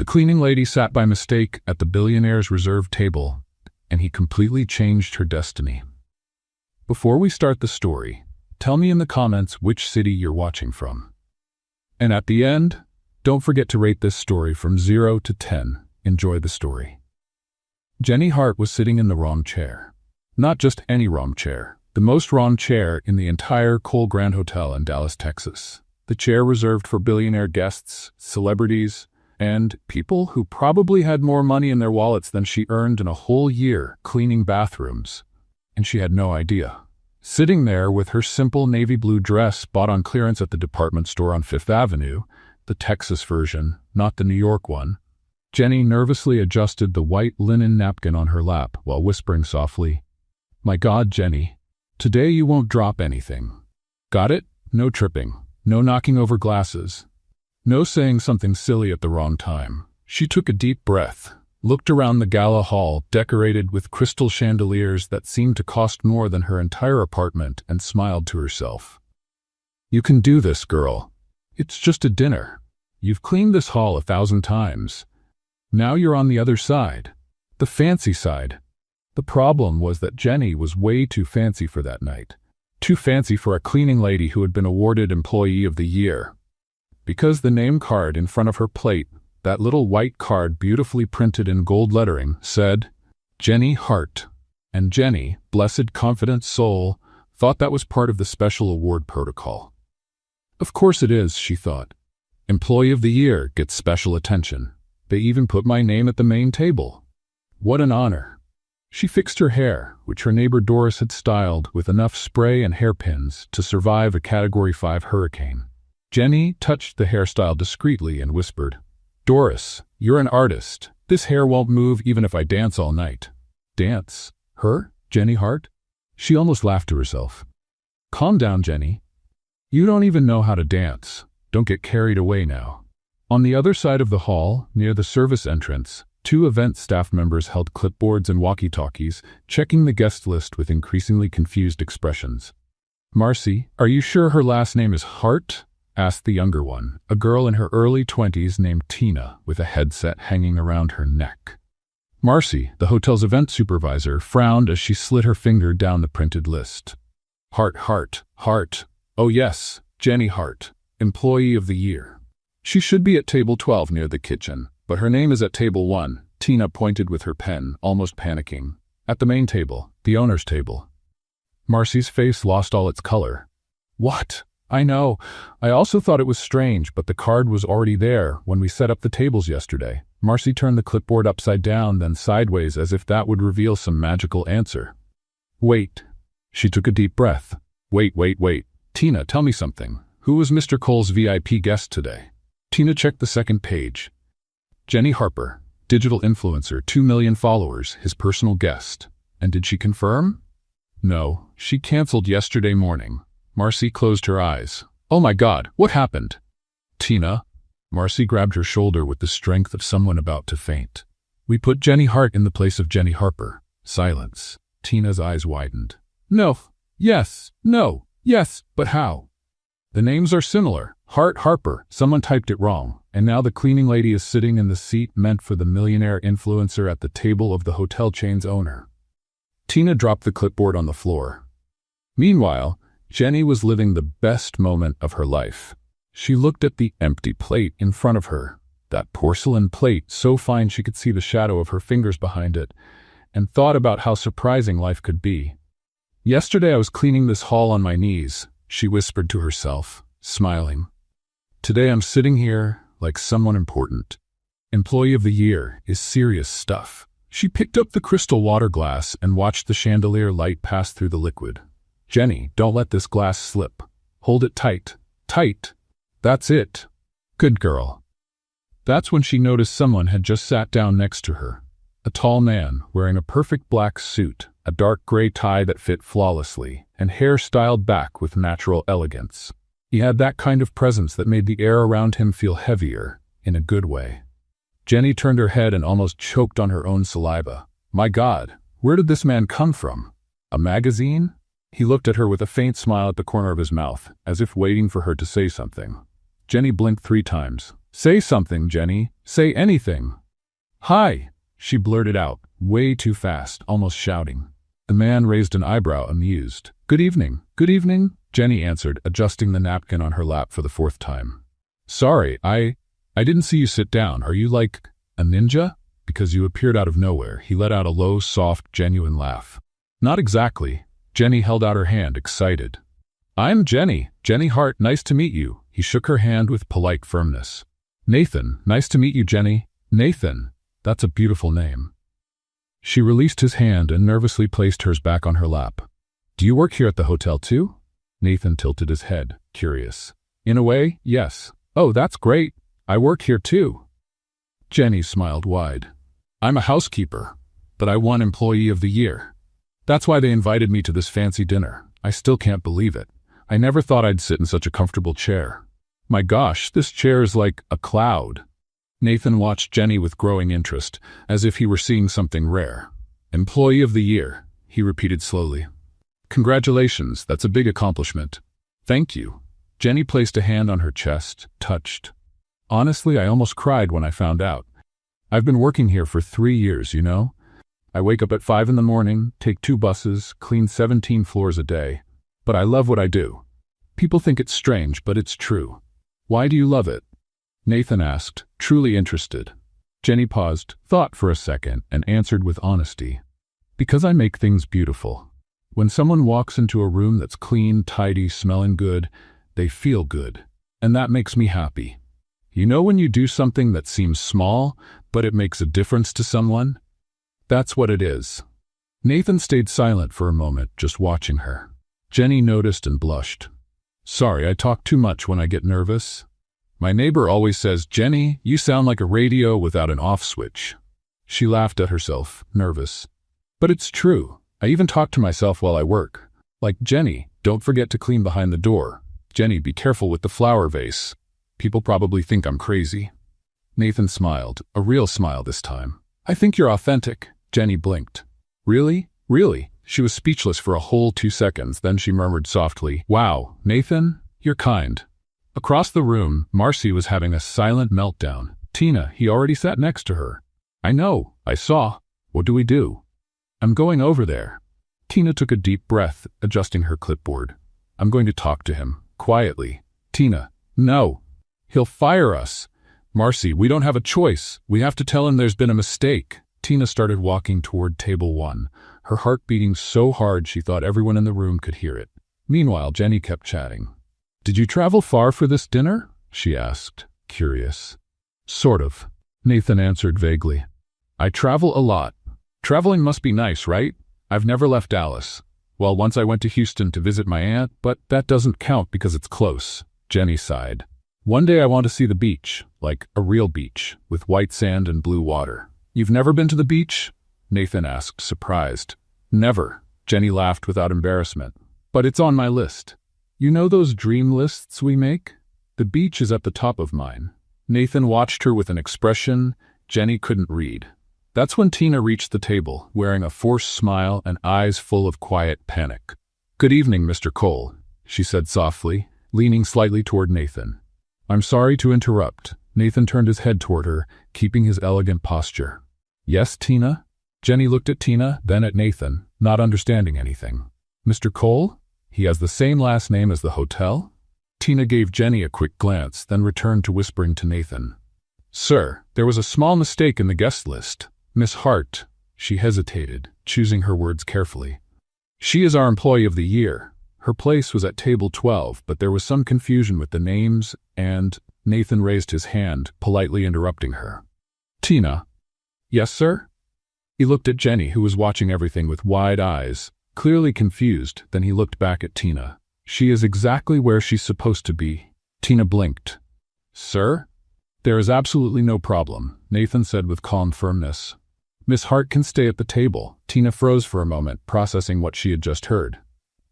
cleaning lady sat by mistake at the billionaire's reserved table, and he completely changed her destiny. Before we start the story, tell me in the comments which city you're watching from. And at the end, don't forget to rate this story from 0 to 10. Enjoy the story. Jenny Hart was sitting in the wrong chair. Not just any wrong chair, the most wrong chair in the entire Cole Grand Hotel in Dallas, Texas. The chair reserved for billionaire guests, celebrities, and people who probably had more money in their wallets than she earned in a whole year cleaning bathrooms. And she had no idea. Sitting there with her simple navy blue dress bought on clearance at the department store on Fifth Avenue, the Texas version, not the New York one, Jenny nervously adjusted the white linen napkin on her lap while whispering softly, "My God, Jenny, today you won't drop anything. Got it? No tripping, no knocking over glasses, no saying something silly at the wrong time." She took a deep breath, looked around the gala hall decorated with crystal chandeliers that seemed to cost more than her entire apartment, and smiled to herself. "You can do this, girl. It's just a dinner. You've cleaned this hall 1,000 times. Now you're on the other side, the fancy side." The problem was that Jenny was way too fancy for that night. Too fancy for a cleaning lady who had been awarded Employee of the Year. Because the name card in front of her plate, that little white card beautifully printed in gold lettering, said, Jenny Hart. And Jenny, blessed confident soul, thought that was part of the special award protocol. Of course it is, she thought. Employee of the Year gets special attention. They even put my name at the main table. What an honor. She fixed her hair, which her neighbor Doris had styled with enough spray and hairpins to survive a Category 5 hurricane. Jenny touched the hairstyle discreetly and whispered, "Doris, you're an artist. This hair won't move even if I dance all night." Dance? Her? Jenny Hart? She almost laughed to herself. Calm down, Jenny. You don't even know how to dance. Don't get carried away now. On the other side of the hall, near the service entrance, 2 event staff members held clipboards and walkie-talkies, checking the guest list with increasingly confused expressions. "Marcy, are you sure her last name is Hart?" asked the younger one, a girl in her early 20s named Tina, with a headset hanging around her neck. Marcy, the hotel's event supervisor, frowned as she slid her finger down the printed list. Hart. Oh yes, Jenny Hart, Employee of the Year. She should be at table 12 near the kitchen, but her name is at table 1, Tina pointed with her pen, almost panicking. At the main table, the owner's table. Marcy's face lost all its color. What? I know. I also thought it was strange, but the card was already there when we set up the tables yesterday. Marcy turned the clipboard upside down, then sideways, as if that would reveal some magical answer. Wait. She took a deep breath. Wait. Tina, tell me something. Who was Mr. Cole's VIP guest today? Tina checked the second page. Jenny Harper, digital influencer, 2 million followers, his personal guest. And did she confirm? No, she canceled yesterday morning. Marcy closed her eyes. Oh my God, what happened? Tina. Marcy grabbed her shoulder with the strength of someone about to faint. We put Jenny Hart in the place of Jenny Harper. Silence. Tina's eyes widened. No. Yes. No. Yes. But how? The names are similar. Hart Harper. Someone typed it wrong. And now the cleaning lady is sitting in the seat meant for the millionaire influencer at the table of the hotel chain's owner. Tina dropped the clipboard on the floor. Meanwhile, Jenny was living the best moment of her life. She looked at the empty plate in front of her, that porcelain plate so fine she could see the shadow of her fingers behind it, and thought about how surprising life could be. Yesterday I was cleaning this hall on my knees, she whispered to herself, smiling. Today I'm sitting here like someone important. Employee of the Year is serious stuff. She picked up the crystal water glass and watched the chandelier light pass through the liquid. Jenny, don't let this glass slip. Hold it tight. Tight. That's it. Good girl. That's when she noticed someone had just sat down next to her. A tall man wearing a perfect black suit, a dark gray tie that fit flawlessly, and hair styled back with natural elegance. He had that kind of presence that made the air around him feel heavier, in a good way. Jenny turned her head and almost choked on her own saliva. My God, where did this man come from? A magazine? He looked at her with a faint smile at the corner of his mouth, as if waiting for her to say something. Jenny blinked 3 times, Say something, Jenny. Say anything. Hi, she blurted out, way too fast, almost shouting. The man raised an eyebrow, amused. Good evening, Jenny answered, adjusting the napkin on her lap for the fourth time. Sorry, I didn't see you sit down. Are you like a ninja? Because you appeared out of nowhere. He let out a low, soft, genuine laugh. Not exactly. Jenny held out her hand, excited. I'm Jenny Hart, nice to meet you. He shook her hand with polite firmness. Nathan, nice to meet you, Jenny. Nathan, that's a beautiful name. She released his hand and nervously placed hers back on her lap. Do you work here at the hotel too? Nathan tilted his head, curious. In a way, yes. Oh, that's great. I work here too. Jenny smiled wide. I'm a housekeeper, but I won Employee of the Year. That's why they invited me to this fancy dinner. I still can't believe it. I never thought I'd sit in such a comfortable chair. My gosh, this chair is like a cloud. Nathan watched Jenny with growing interest, as if he were seeing something rare. Employee of the Year, he repeated slowly. Congratulations, that's a big accomplishment. Thank you. Jenny placed a hand on her chest, touched. Honestly, I almost cried when I found out. I've been working here for 3 years, you know? I wake up at 5 in the morning, take 2 buses, clean 17 floors a day. But I love what I do. People think it's strange, but it's true. Why do you love it? Nathan asked, truly interested. Jenny paused, thought for a second, and answered with honesty. Because I make things beautiful. When someone walks into a room that's clean, tidy, smelling good, they feel good. And that makes me happy. You know when you do something that seems small, but it makes a difference to someone? That's what it is. Nathan stayed silent for a moment, just watching her. Jenny noticed and blushed. Sorry, I talk too much when I get nervous. My neighbor always says, Jenny, you sound like a radio without an off switch. She laughed at herself, nervous. But it's true. I even talk to myself while I work. Like, Jenny, don't forget to clean behind the door. Jenny, be careful with the flower vase. People probably think I'm crazy. Nathan smiled, a real smile this time. I think you're authentic. Jenny blinked. Really? Really? She was speechless for a whole 2 seconds, then she murmured softly, Wow, Nathan, you're kind. Across the room, Marcy was having a silent meltdown. Tina, he already sat next to her. I know, I saw. What do we do? I'm going over there. Tina took a deep breath, adjusting her clipboard. I'm going to talk to him, quietly. Tina, no. He'll fire us. Marcy, we don't have a choice. We have to tell him there's been a mistake. Tina started walking toward table 1, her heart beating so hard she thought everyone in the room could hear it. Meanwhile, Jenny kept chatting. Did you travel far for this dinner? She asked, curious. Sort of, Nathan answered vaguely. I travel a lot. Traveling must be nice, right? I've never left Dallas. Well, once I went to Houston to visit my aunt, but that doesn't count because it's close. Jenny sighed. One day I want to see the beach, like a real beach, with white sand and blue water. You've never been to the beach? Nathan asked, surprised. Never. Jenny laughed without embarrassment. But it's on my list. You know those dream lists we make? The beach is at the top of mine. Nathan watched her with an expression Jenny couldn't read. That's when Tina reached the table, wearing a forced smile and eyes full of quiet panic. Good evening, Mr. Cole, she said softly, leaning slightly toward Nathan. I'm sorry to interrupt. Nathan turned his head toward her, keeping his elegant posture. Yes, Tina? Jenny looked at Tina, then at Nathan, not understanding anything. Mr. Cole? He has the same last name as the hotel? Tina gave Jenny a quick glance, then returned to whispering to Nathan. Sir, there was a small mistake in the guest list. Miss Hart, she hesitated, choosing her words carefully. She is our Employee of the Year. Her place was at table 12, but there was some confusion with the names, and Nathan raised his hand, politely interrupting her. Tina. Yes, sir? He looked at Jenny, who was watching everything with wide eyes, clearly confused, then he looked back at Tina. She is exactly where she's supposed to be. Tina blinked. Sir? There is absolutely no problem, Nathan said with calm firmness. Miss Hart can stay at the table. Tina froze for a moment, processing what she had just heard.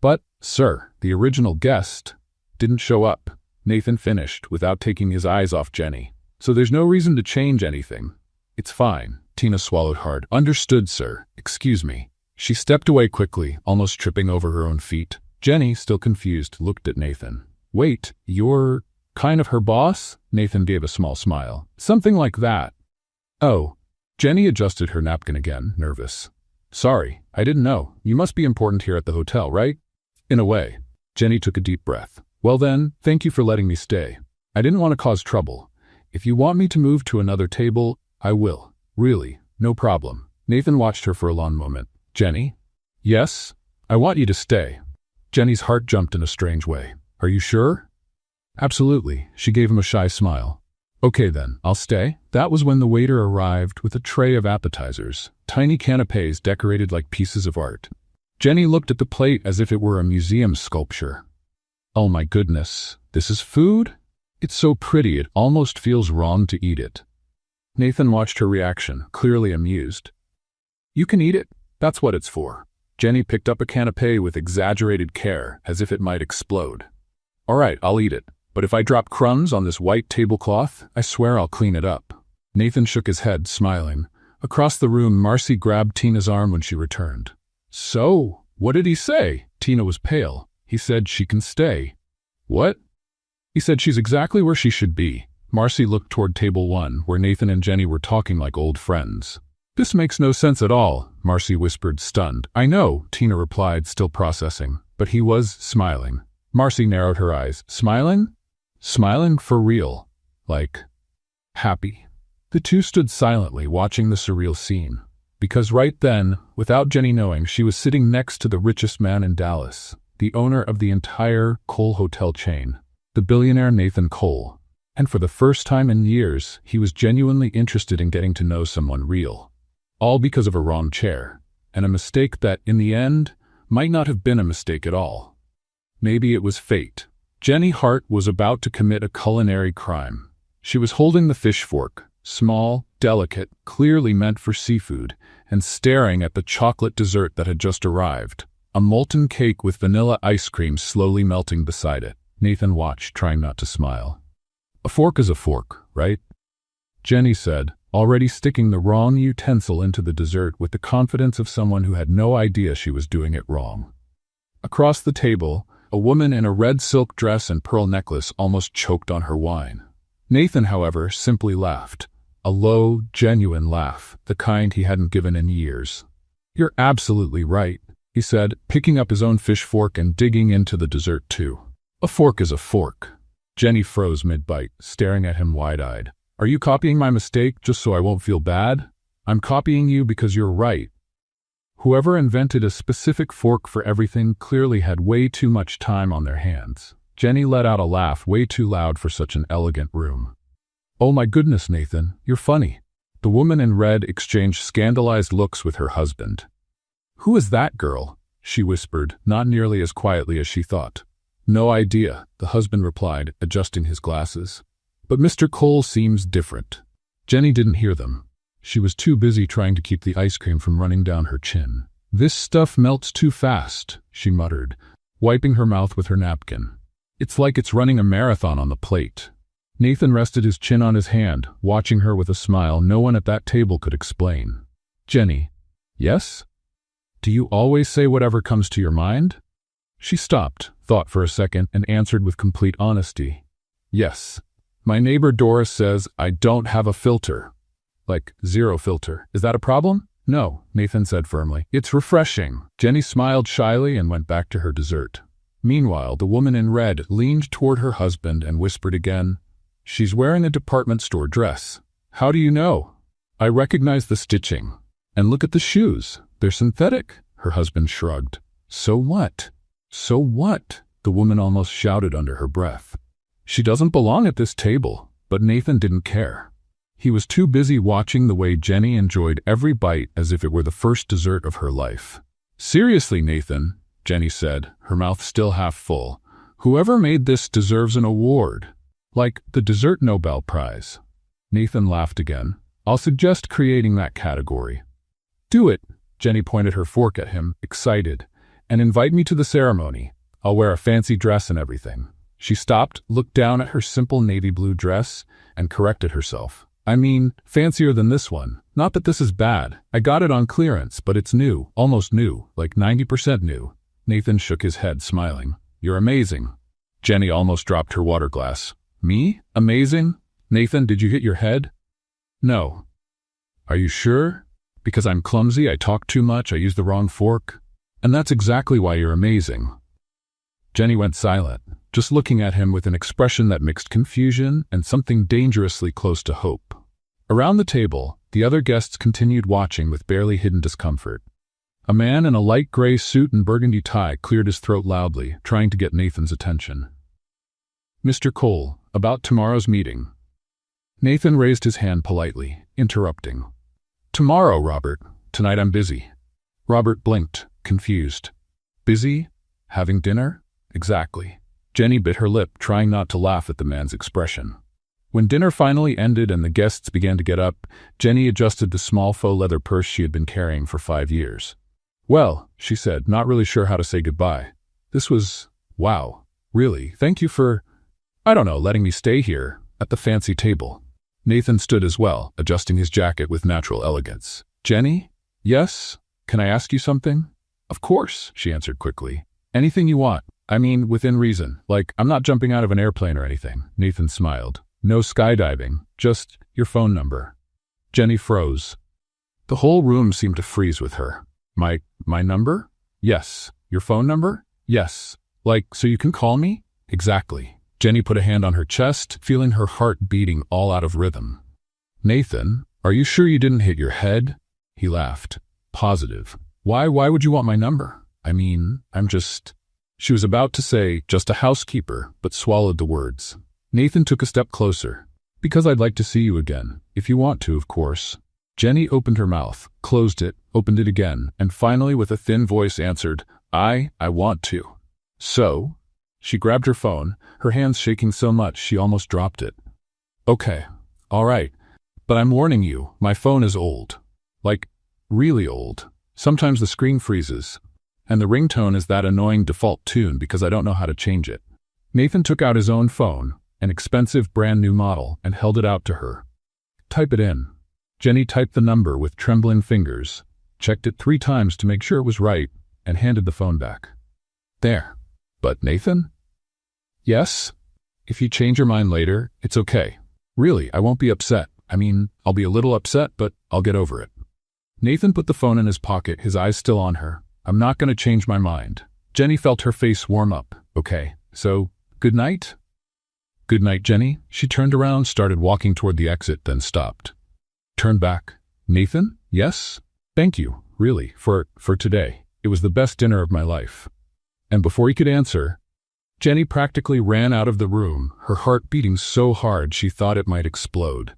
But, sir, the original guest didn't show up, Nathan finished, without taking his eyes off Jenny. So there's no reason to change anything. It's fine. Tina swallowed hard. Understood, sir. Excuse me. She stepped away quickly, almost tripping over her own feet. Jenny, still confused, looked at Nathan. Wait, you're Kind of her boss? Nathan gave a small smile. Something like that. Oh. Jenny adjusted her napkin again, nervous. Sorry, I didn't know. You must be important here at the hotel, right? In a way. Jenny took a deep breath. Well then, thank you for letting me stay. I didn't want to cause trouble. If you want me to move to another table, I will. Really, no problem. Nathan watched her for a long moment. Jenny? Yes? I want you to stay. Jenny's heart jumped in a strange way. Are you sure? Absolutely. She gave him a shy smile. Okay then, I'll stay. That was when the waiter arrived with a tray of appetizers, tiny canapes decorated like pieces of art. Jenny looked at the plate as if it were a museum sculpture. Oh my goodness, this is food? It's so pretty it almost feels wrong to eat it. Nathan watched her reaction, clearly amused. You can eat it. That's what it's for. Jenny picked up a canapé with exaggerated care, as if it might explode. All right, I'll eat it. But if I drop crumbs on this white tablecloth, I swear I'll clean it up. Nathan shook his head, smiling. Across the room, Marcy grabbed Tina's arm when she returned. So, what did he say? Tina was pale. He said she can stay. What? He said she's exactly where she should be. Marcy looked toward table 1, where Nathan and Jenny were talking like old friends. This makes no sense at all, Marcy whispered, stunned. I know, Tina replied, still processing. But he was smiling. Marcy narrowed her eyes. Smiling? Smiling for real. Like, happy. The two stood silently, watching the surreal scene. Because right then, without Jenny knowing, she was sitting next to the richest man in Dallas, the owner of the entire Cole hotel chain, the billionaire Nathan Cole. And for the first time in years, he was genuinely interested in getting to know someone real. All because of a wrong chair, and a mistake that, in the end, might not have been a mistake at all. Maybe it was fate. Jenny Hart was about to commit a culinary crime. She was holding the fish fork, small, delicate, clearly meant for seafood, and staring at the chocolate dessert that had just arrived, a molten cake with vanilla ice cream slowly melting beside it. Nathan watched, trying not to smile. A fork is a fork, right? Jenny said, already sticking the wrong utensil into the dessert with the confidence of someone who had no idea she was doing it wrong. Across the table, a woman in a red silk dress and pearl necklace almost choked on her wine. Nathan, however, simply laughed. A low, genuine laugh, the kind he hadn't given in years. You're absolutely right, he said, picking up his own fish fork and digging into the dessert too. A fork is a fork. Jenny froze mid-bite, staring at him wide-eyed. Are you copying my mistake just so I won't feel bad? I'm copying you because you're right. Whoever invented a specific fork for everything clearly had way too much time on their hands. Jenny let out a laugh way too loud for such an elegant room. Oh my goodness, Nathan, you're funny. The woman in red exchanged scandalized looks with her husband. Who is that girl? She whispered, not nearly as quietly as she thought. No idea, the husband replied, adjusting his glasses. But Mr. Cole seems different. Jenny didn't hear them. She was too busy trying to keep the ice cream from running down her chin. This stuff melts too fast, she muttered, wiping her mouth with her napkin. It's like it's running a marathon on the plate. Nathan rested his chin on his hand, watching her with a smile no one at that table could explain. Jenny. Yes? Do you always say whatever comes to your mind? She stopped, thought for a second, and answered with complete honesty. Yes. My neighbor Doris says I don't have a filter. Like, zero filter. Is that a problem? No, Nathan said firmly. It's refreshing. Jenny smiled shyly and went back to her dessert. Meanwhile, the woman in red leaned toward her husband and whispered again, She's wearing a department store dress. How do you know? I recognize the stitching. And look at the shoes. They're synthetic. Her husband shrugged. So what? So what? The woman almost shouted under her breath. She doesn't belong at this table, but Nathan didn't care. He was too busy watching the way Jenny enjoyed every bite as if it were the first dessert of her life. Seriously, Nathan, Jenny said, her mouth still half full. Whoever made this deserves an award. Like the Dessert Nobel Prize. Nathan laughed again. I'll suggest creating that category. Do it, Jenny pointed her fork at him, excited. And invite me to the ceremony. I'll wear a fancy dress and everything. She stopped, looked down at her simple navy blue dress, and corrected herself. I mean, fancier than this one. Not that this is bad. I got it on clearance, but it's new, almost new, like 90% new. Nathan shook his head, smiling. You're amazing. Jenny almost dropped her water glass. Me? Amazing? Nathan, did you hit your head? No. Are you sure? Because I'm clumsy, I talk too much, I use the wrong fork. And that's exactly why you're amazing. Jenny went silent, just looking at him with an expression that mixed confusion and something dangerously close to hope. Around the table, the other guests continued watching with barely hidden discomfort. A man in a light gray suit and burgundy tie cleared his throat loudly, trying to get Nathan's attention. Mr. Cole, about tomorrow's meeting. Nathan raised his hand politely, interrupting. Tomorrow, Robert. Tonight I'm busy. Robert blinked, confused. Busy? Having dinner? Exactly. Jenny bit her lip, trying not to laugh at the man's expression. When dinner finally ended and the guests began to get up, Jenny adjusted the small faux leather purse she had been carrying for 5 years. Well, she said, not really sure how to say goodbye. This was, wow, really, thank you for, letting me stay here, at the fancy table. Nathan stood as well, adjusting his jacket with natural elegance. Jenny? Yes? Can I ask you something? Of course, she answered quickly. Anything you want. I mean, within reason. Like, I'm not jumping out of an airplane or anything. Nathan smiled. No skydiving, just your phone number. Jenny froze. The whole room seemed to freeze with her. My number? Yes. Your phone number? Yes. Like, so you can call me? Exactly. Jenny put a hand on her chest, feeling her heart beating all out of rhythm. Nathan, are you sure you didn't hit your head? He laughed. Positive. Why would you want my number? I mean, She was about to say, just a housekeeper, but swallowed the words. Nathan took a step closer. Because I'd like to see you again. If you want to, of course. Jenny opened her mouth, closed it, opened it again, and finally with a thin voice answered, I want to. So? She grabbed her phone, her hands shaking so much she almost dropped it. Okay, all right. But I'm warning you, my phone is old. Like, really old. Sometimes the screen freezes. And the ringtone is that annoying default tune because I don't know how to change it. Nathan took out his own phone, an expensive brand new model, and held it out to her. Type it in. Jenny typed the number with trembling fingers, checked it 3 times to make sure it was right, and handed the phone back. There. But Nathan? Yes? If you change your mind later, it's okay. Really, I won't be upset. I mean, I'll be a little upset, but I'll get over it. Nathan put the phone in his pocket, his eyes still on her. I'm not going to change my mind. Jenny felt her face warm up. Okay, so, good night? Good night, Jenny. She turned around, started walking toward the exit, then stopped. Turned back. Nathan? Yes? Thank you, really, for today. It was the best dinner of my life. And before he could answer, Jenny practically ran out of the room, her heart beating so hard she thought it might explode.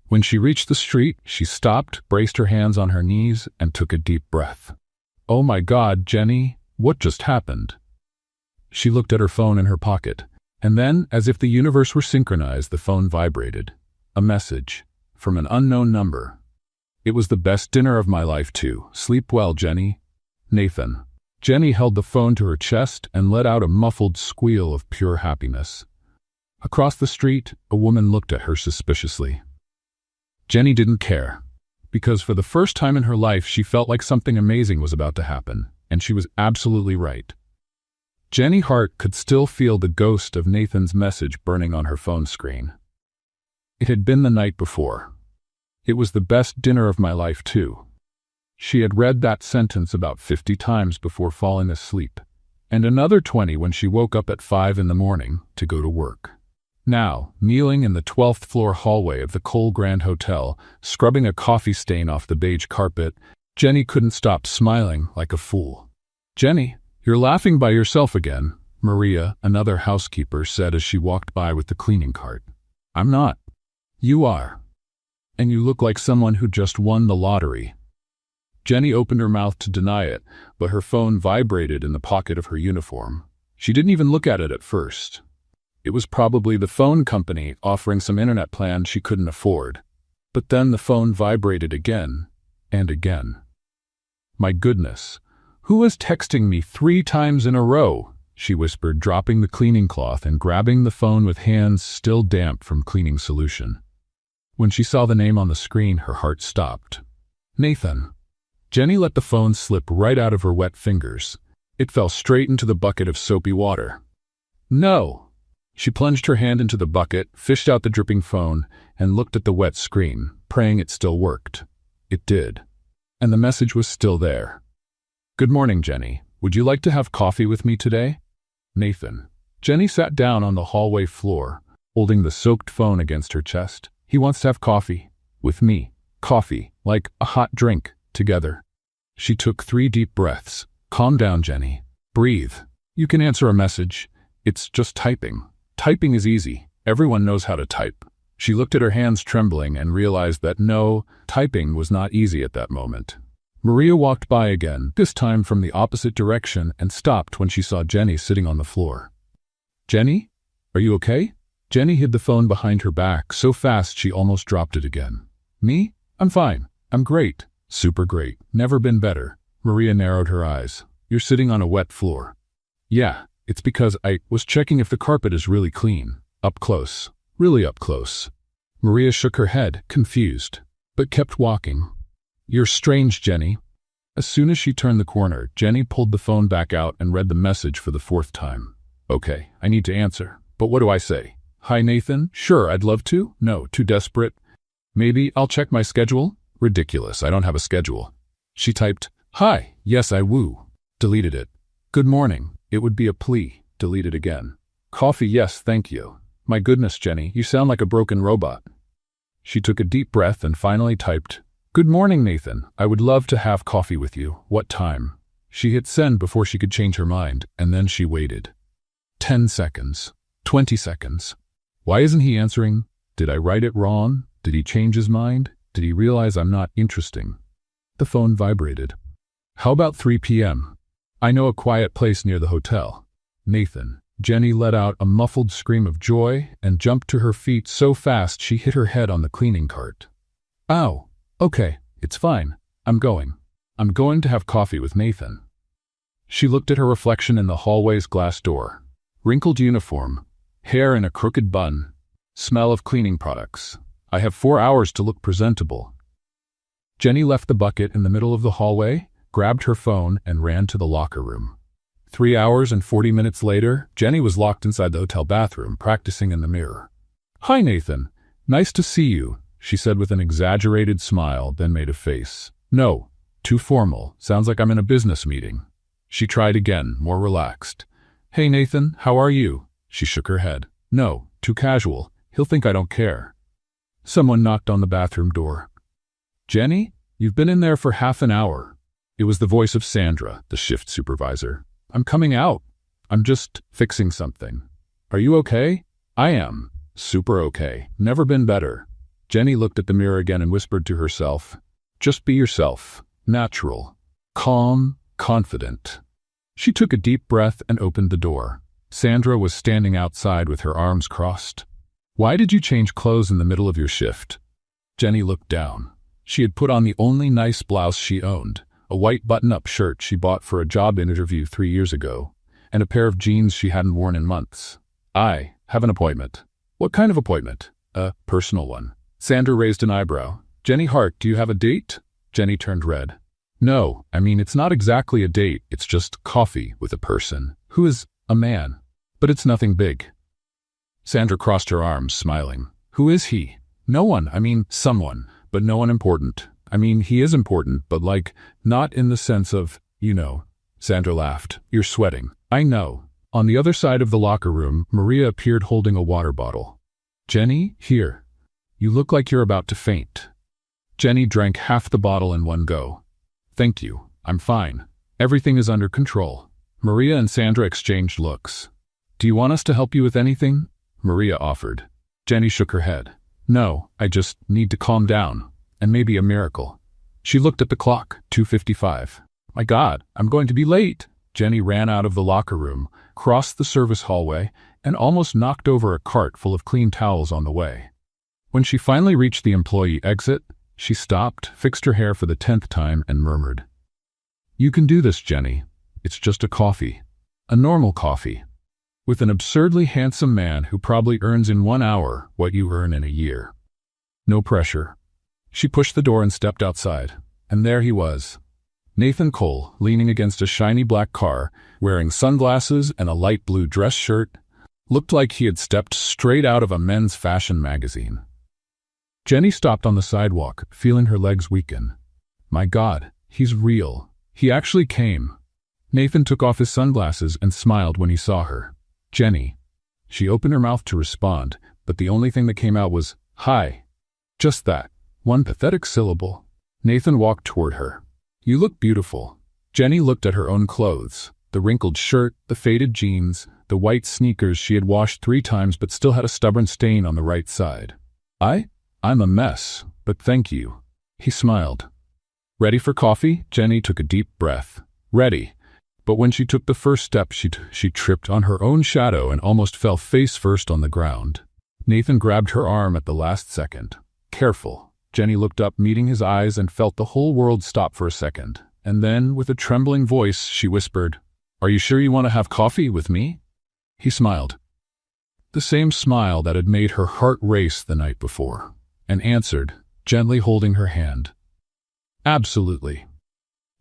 When she reached the street, she stopped, braced her hands on her knees, and took a deep breath. Oh my God, Jenny, what just happened? She looked at her phone in her pocket, and then, as if the universe were synchronized, the phone vibrated. A message from an unknown number. It was the best dinner of my life, too. Sleep well, Jenny. Nathan. Jenny held the phone to her chest and let out a muffled squeal of pure happiness. Across the street, a woman looked at her suspiciously. Jenny didn't care, because for the first time in her life she felt like something amazing was about to happen, and she was absolutely right. Jenny Hart could still feel the ghost of Nathan's message burning on her phone screen. It had been the night before. It was the best dinner of my life, too. She had read that sentence about 50 times before falling asleep, and another 20 when she woke up at 5 in the morning to go to work. Now, kneeling in the 12th floor hallway of the Cole Grand Hotel, scrubbing a coffee stain off the beige carpet, Jenny couldn't stop smiling like a fool. Jenny, you're laughing by yourself again, Maria, another housekeeper, said as she walked by with the cleaning cart. I'm not. You are. And you look like someone who just won the lottery. Jenny opened her mouth to deny it, but her phone vibrated in the pocket of her uniform. She didn't even look at it at first. It was probably the phone company offering some internet plan she couldn't afford. But then the phone vibrated again and again. My goodness, who is texting me 3 times in a row? She whispered, dropping the cleaning cloth and grabbing the phone with hands still damp from cleaning solution. When she saw the name on the screen, her heart stopped. Nathan. Jenny let the phone slip right out of her wet fingers. It fell straight into the bucket of soapy water. No. She plunged her hand into the bucket, fished out the dripping phone, and looked at the wet screen, praying it still worked. It did. And the message was still there. "Good morning, Jenny. Would you like to have coffee with me today?" Nathan. Jenny sat down on the hallway floor, holding the soaked phone against her chest. "He wants to have coffee. With me. Coffee, like a hot drink, together." She took 3 deep breaths. "Calm down, Jenny. Breathe. You can answer a message. It's just typing. Typing is easy. Everyone knows how to type." She looked at her hands trembling and realized that no, typing was not easy at that moment. Maria walked by again, this time from the opposite direction, and stopped when she saw Jenny sitting on the floor. "Jenny? Are you okay?" Jenny hid the phone behind her back so fast she almost dropped it again. "Me? I'm fine. I'm great. Super great. Never been better." Maria narrowed her eyes. "You're sitting on a wet floor." "Yeah, it's because I was checking if the carpet is really clean. Up close. Really up close." Maria shook her head, confused, but kept walking. "You're strange, Jenny." As soon as she turned the corner, Jenny pulled the phone back out and read the message for the 4th time. "Okay, I need to answer. But what do I say? Hi, Nathan? Sure, I'd love to. No, too desperate. Maybe I'll check my schedule? Ridiculous, I don't have a schedule." She typed, "Hi, yes, I woo." Deleted it. "Good morning." It would be a plea. Deleted again. "Coffee, yes, thank you." "My goodness, Jenny, you sound like a broken robot." She took a deep breath and finally typed, "Good morning, Nathan. I would love to have coffee with you. What time?" She hit send before she could change her mind, and then she waited. 10 seconds. 20 seconds. Why isn't he answering? Did I write it wrong? Did he change his mind? Did he realize I'm not interesting? The phone vibrated. "How about 3 p.m.? I know a quiet place near the hotel." "Nathan." Jenny let out a muffled scream of joy and jumped to her feet so fast she hit her head on the cleaning cart. "Ow. Okay, it's fine. I'm going. I'm going to have coffee with Nathan." She looked at her reflection in the hallway's glass door. Wrinkled uniform, hair in a crooked bun, smell of cleaning products. I have 4 hours to look presentable. Jenny left the bucket in the middle of the hallway, grabbed her phone, and ran to the locker room. 3 hours and 40 minutes later, Jenny was locked inside the hotel bathroom, practicing in the mirror. "Hi, Nathan. Nice to see you," she said with an exaggerated smile, then made a face. "No, too formal. Sounds like I'm in a business meeting." She tried again, more relaxed. "Hey, Nathan, how are you?" She shook her head. "No, too casual. He'll think I don't care." Someone knocked on the bathroom door. "Jenny, you've been in there for half an hour." It was the voice of Sandra, the shift supervisor. "I'm coming out. I'm just fixing something." "Are you okay?" "I am. Super okay. Never been better." Jenny looked at the mirror again and whispered to herself, "Just be yourself. Natural. Calm. Confident." She took a deep breath and opened the door. Sandra was standing outside with her arms crossed. "Why did you change clothes in the middle of your shift?" Jenny looked down. She had put on the only nice blouse she owned, a white button-up shirt she bought for a job interview 3 years ago, and a pair of jeans she hadn't worn in months. "I have an appointment." "What kind of appointment?" "A personal one." Sandra raised an eyebrow. "Jenny Hart, do you have a date?" Jenny turned red. "No, I mean, it's not exactly a date, it's just coffee with a person, who is a man. But it's nothing big." Sandra crossed her arms, smiling. "Who is he?" "No one, I mean, someone, but no one important. I mean, he is important, but like, not in the sense of, you know." Sandra laughed. "You're sweating." "I know." On the other side of the locker room, Maria appeared holding a water bottle. "Jenny, here. You look like you're about to faint." Jenny drank half the bottle in one go. "Thank you. I'm fine. Everything is under control." Maria and Sandra exchanged looks. "Do you want us to help you with anything?" Maria offered. Jenny shook her head. "No, I just need to calm down. And maybe a miracle." She looked at the clock, 2:55. "My God, I'm going to be late." Jenny ran out of the locker room, crossed the service hallway, and almost knocked over a cart full of clean towels on the way. When she finally reached the employee exit, she stopped, fixed her hair for the 10th time, and murmured, "You can do this, Jenny. It's just a coffee. A normal coffee. With an absurdly handsome man who probably earns in 1 hour what you earn in a year. No pressure." She pushed the door and stepped outside, and there he was. Nathan Cole, leaning against a shiny black car, wearing sunglasses and a light blue dress shirt. Looked like he had stepped straight out of a men's fashion magazine. Jenny stopped on the sidewalk, feeling her legs weaken. My God, he's real. He actually came. Nathan took off his sunglasses and smiled when he saw her. Jenny. She opened her mouth to respond, but the only thing that came out was, "Hi." Just that. One pathetic syllable. Nathan walked toward her. You look beautiful. Jenny looked at her own clothes. The wrinkled shirt, the faded jeans, the white sneakers she had washed 3 times but still had a stubborn stain on the right side. I'm a mess, but thank you. He smiled. Ready for coffee? Jenny took a deep breath. Ready. But when she took the first step, she tripped on her own shadow and almost fell face first on the ground. Nathan grabbed her arm at the last second. Careful. Jenny looked up, meeting his eyes, and felt the whole world stop for a second. And then, with a trembling voice, she whispered, "Are you sure you want to have coffee with me?" He smiled. The same smile that had made her heart race the night before, and answered, gently holding her hand. Absolutely.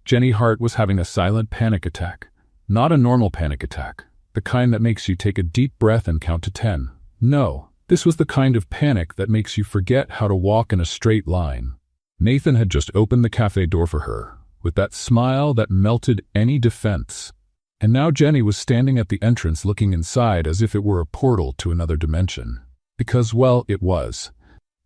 Jenny's heart was having a silent panic attack. Not a normal panic attack, the kind that makes you take a deep breath and count to 10. No, this was the kind of panic that makes you forget how to walk in a straight line. Nathan had just opened the cafe door for her, with that smile that melted any defense. And now Jenny was standing at the entrance looking inside as if it were a portal to another dimension. Because, well, it was.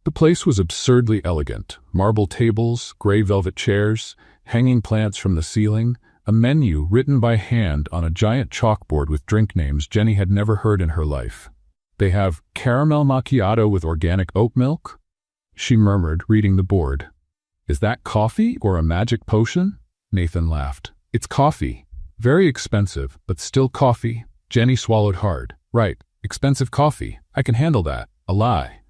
The place was absurdly elegant. Marble tables, gray velvet chairs, hanging plants from the ceiling, a menu written by hand on a giant chalkboard with drink names Jenny had never heard in her life. They have caramel macchiato with organic oat milk? She murmured, reading the board. Is that coffee or a magic potion? Nathan laughed. It's coffee. Very expensive, but still coffee. Jenny swallowed hard. Right, expensive coffee. I can handle that. A lie.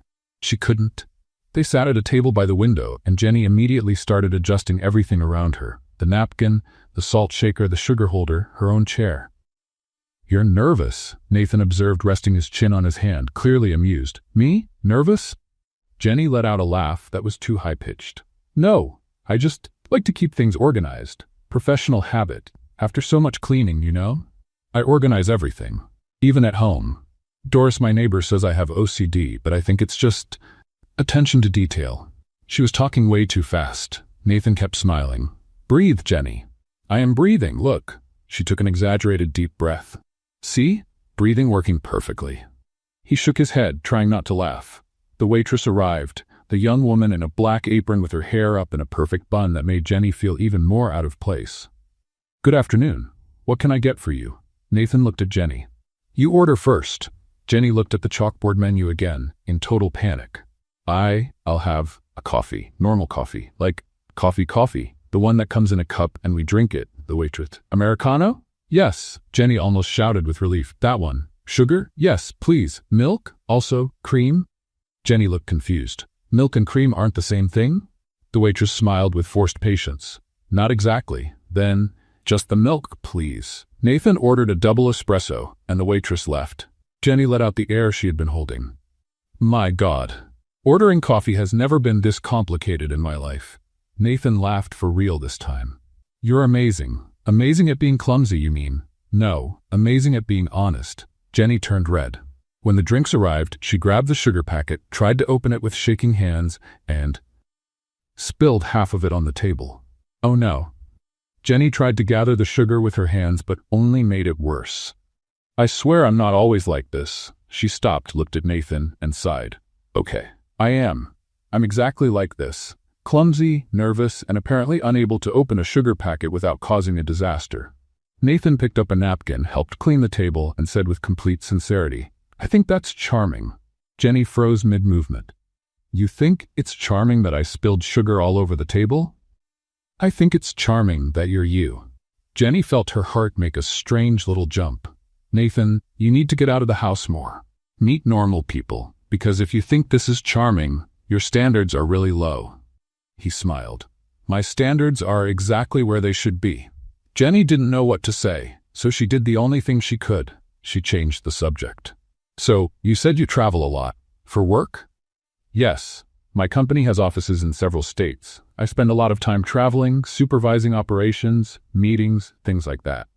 She couldn't. They sat at a table by the window, and Jenny immediately started adjusting everything around her. The napkin, the salt shaker, the sugar holder, her own chair. You're nervous, Nathan observed, resting his chin on his hand, clearly amused. Me? Nervous? Jenny let out a laugh that was too high-pitched. No, I just like to keep things organized. Professional habit. After so much cleaning, you know? I organize everything. Even at home. Doris, my neighbor, says I have OCD, but I think it's just attention to detail. She was talking way too fast. Nathan kept smiling. Breathe, Jenny. I am breathing, look. She took an exaggerated deep breath. See? Breathing working perfectly. He shook his head, trying not to laugh. The waitress arrived, the young woman in a black apron with her hair up in a perfect bun that made Jenny feel even more out of place. Good afternoon. What can I get for you? Nathan looked at Jenny. You order first. Jenny looked at the chalkboard menu again, in total panic. I'll have a coffee. Normal coffee. Like coffee. The one that comes in a cup and we drink it, the waitress. Americano? Yes, Jenny almost shouted with relief. That one. Sugar? Yes, please. Milk? Also, cream? Jenny looked confused. Milk and cream aren't the same thing? The waitress smiled with forced patience. Not exactly. Then, just the milk, please. Nathan ordered a double espresso, and the waitress left. Jenny let out the air she had been holding. My God. Ordering coffee has never been this complicated in my life. Nathan laughed for real this time. You're amazing. Amazing at being clumsy, you mean? No, amazing at being honest. Jenny turned red. When the drinks arrived, she grabbed the sugar packet, tried to open it with shaking hands, and spilled half of it on the table. Oh no. Jenny tried to gather the sugar with her hands, but only made it worse. I swear I'm not always like this. She stopped, looked at Nathan, and sighed. Okay, I am. I'm exactly like this. Clumsy, nervous, and apparently unable to open a sugar packet without causing a disaster. Nathan picked up a napkin, helped clean the table, and said with complete sincerity, I think that's charming. Jenny froze mid-movement. You think it's charming that I spilled sugar all over the table? I think it's charming that you're you. Jenny felt her heart make a strange little jump. Nathan, you need to get out of the house more. Meet normal people, because if you think this is charming, your standards are really low. He smiled. My standards are exactly where they should be. Jenny didn't know what to say, so she did the only thing she could. She changed the subject. So, you said you travel a lot. For work? Yes. My company has offices in several states. I spend a lot of time traveling, supervising operations, meetings, things like that.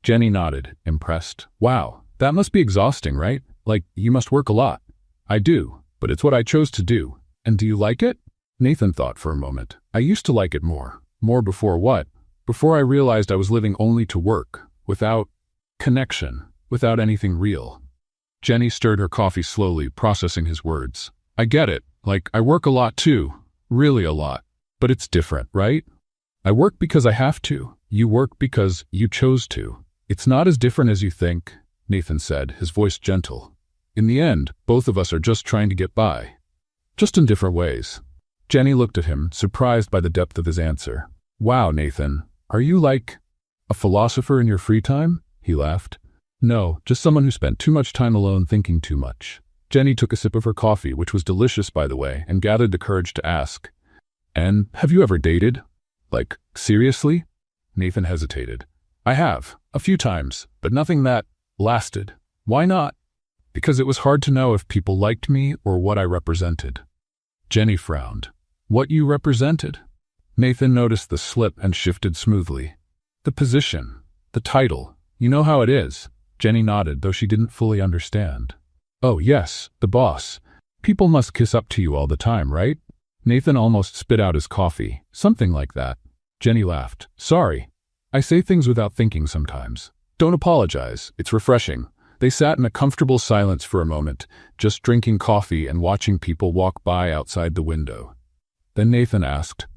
Jenny nodded, impressed. Wow, that must be exhausting, right? Like, you must work a lot. I do, but it's what I chose to do. And do you like it? Nathan thought for a moment. I used to like it more. More before what? Before I realized I was living only to work, without connection, without anything real. Jenny stirred her coffee slowly, processing his words. I get it. Like, I work a lot too. Really a lot. But it's different, right? I work because I have to. You work because you chose to. It's not as different as you think, Nathan said, his voice gentle. In the end, both of us are just trying to get by. Just in different ways. Jenny looked at him, surprised by the depth of his answer. Wow, Nathan, are you like a philosopher in your free time? He laughed. No, just someone who spent too much time alone thinking too much. Jenny took a sip of her coffee, which was delicious by the way, and gathered the courage to ask, And have you ever dated? Like, seriously? Nathan hesitated. I have, a few times, but nothing that lasted. Why not? Because it was hard to know if people liked me or what I represented. Jenny frowned. What you represented? Nathan noticed the slip and shifted smoothly. The position, the title, you know how it is. Jenny nodded, though she didn't fully understand. Oh yes, the boss. People must kiss up to you all the time, right? Nathan almost spit out his coffee. Something like that. Jenny laughed. Sorry. I say things without thinking sometimes. Don't apologize. It's refreshing. They sat in a comfortable silence for a moment, just drinking coffee and watching people walk by outside the window. Then Nathan asked,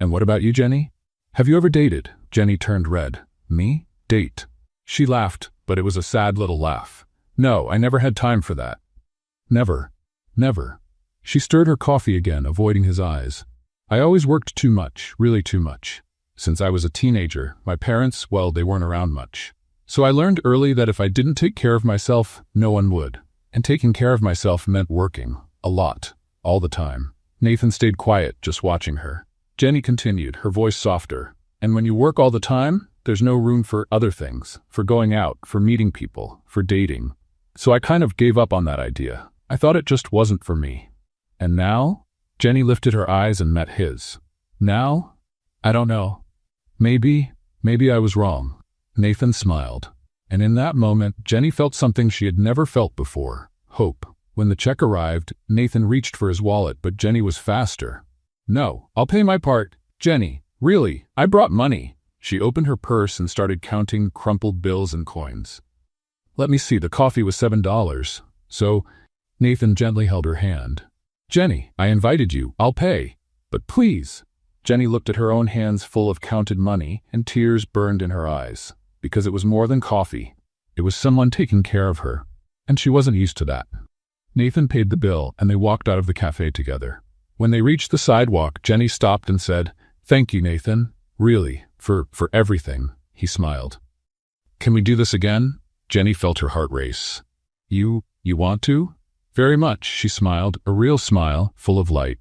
And what about you, Jenny? Have you ever dated? Jenny turned red. Me? Date? She laughed, but it was a sad little laugh. No, I never had time for that. Never. Never. She stirred her coffee again, avoiding his eyes. I always worked too much, really too much. Since I was a teenager, my parents, well, they weren't around much. So I learned early that if I didn't take care of myself, no one would. And taking care of myself meant working. A lot. All the time. Nathan stayed quiet, just watching her. Jenny continued, her voice softer. And when you work all the time, there's no room for other things. For going out, for meeting people, for dating. So I kind of gave up on that idea. I thought it just wasn't for me. And now? Jenny lifted her eyes and met his. Now? I don't know. Maybe I was wrong. Nathan smiled. And in that moment, Jenny felt something she had never felt before. Hope. When the check arrived, Nathan reached for his wallet, but Jenny was faster. No, I'll pay my part. Jenny, really, I brought money. She opened her purse and started counting crumpled bills and coins. Let me see, the coffee was $7. So, Nathan gently held her hand. Jenny, I invited you. I'll pay. But please. Jenny looked at her own hands full of counted money, and tears burned in her eyes. Because it was more than coffee. It was someone taking care of her. And she wasn't used to that. Nathan paid the bill, and they walked out of the cafe together. When they reached the sidewalk, Jenny stopped and said, Thank you, Nathan. Really, for everything. He smiled. Can we do this again? Jenny felt her heart race. You want to? Very much, she smiled, a real smile, full of light.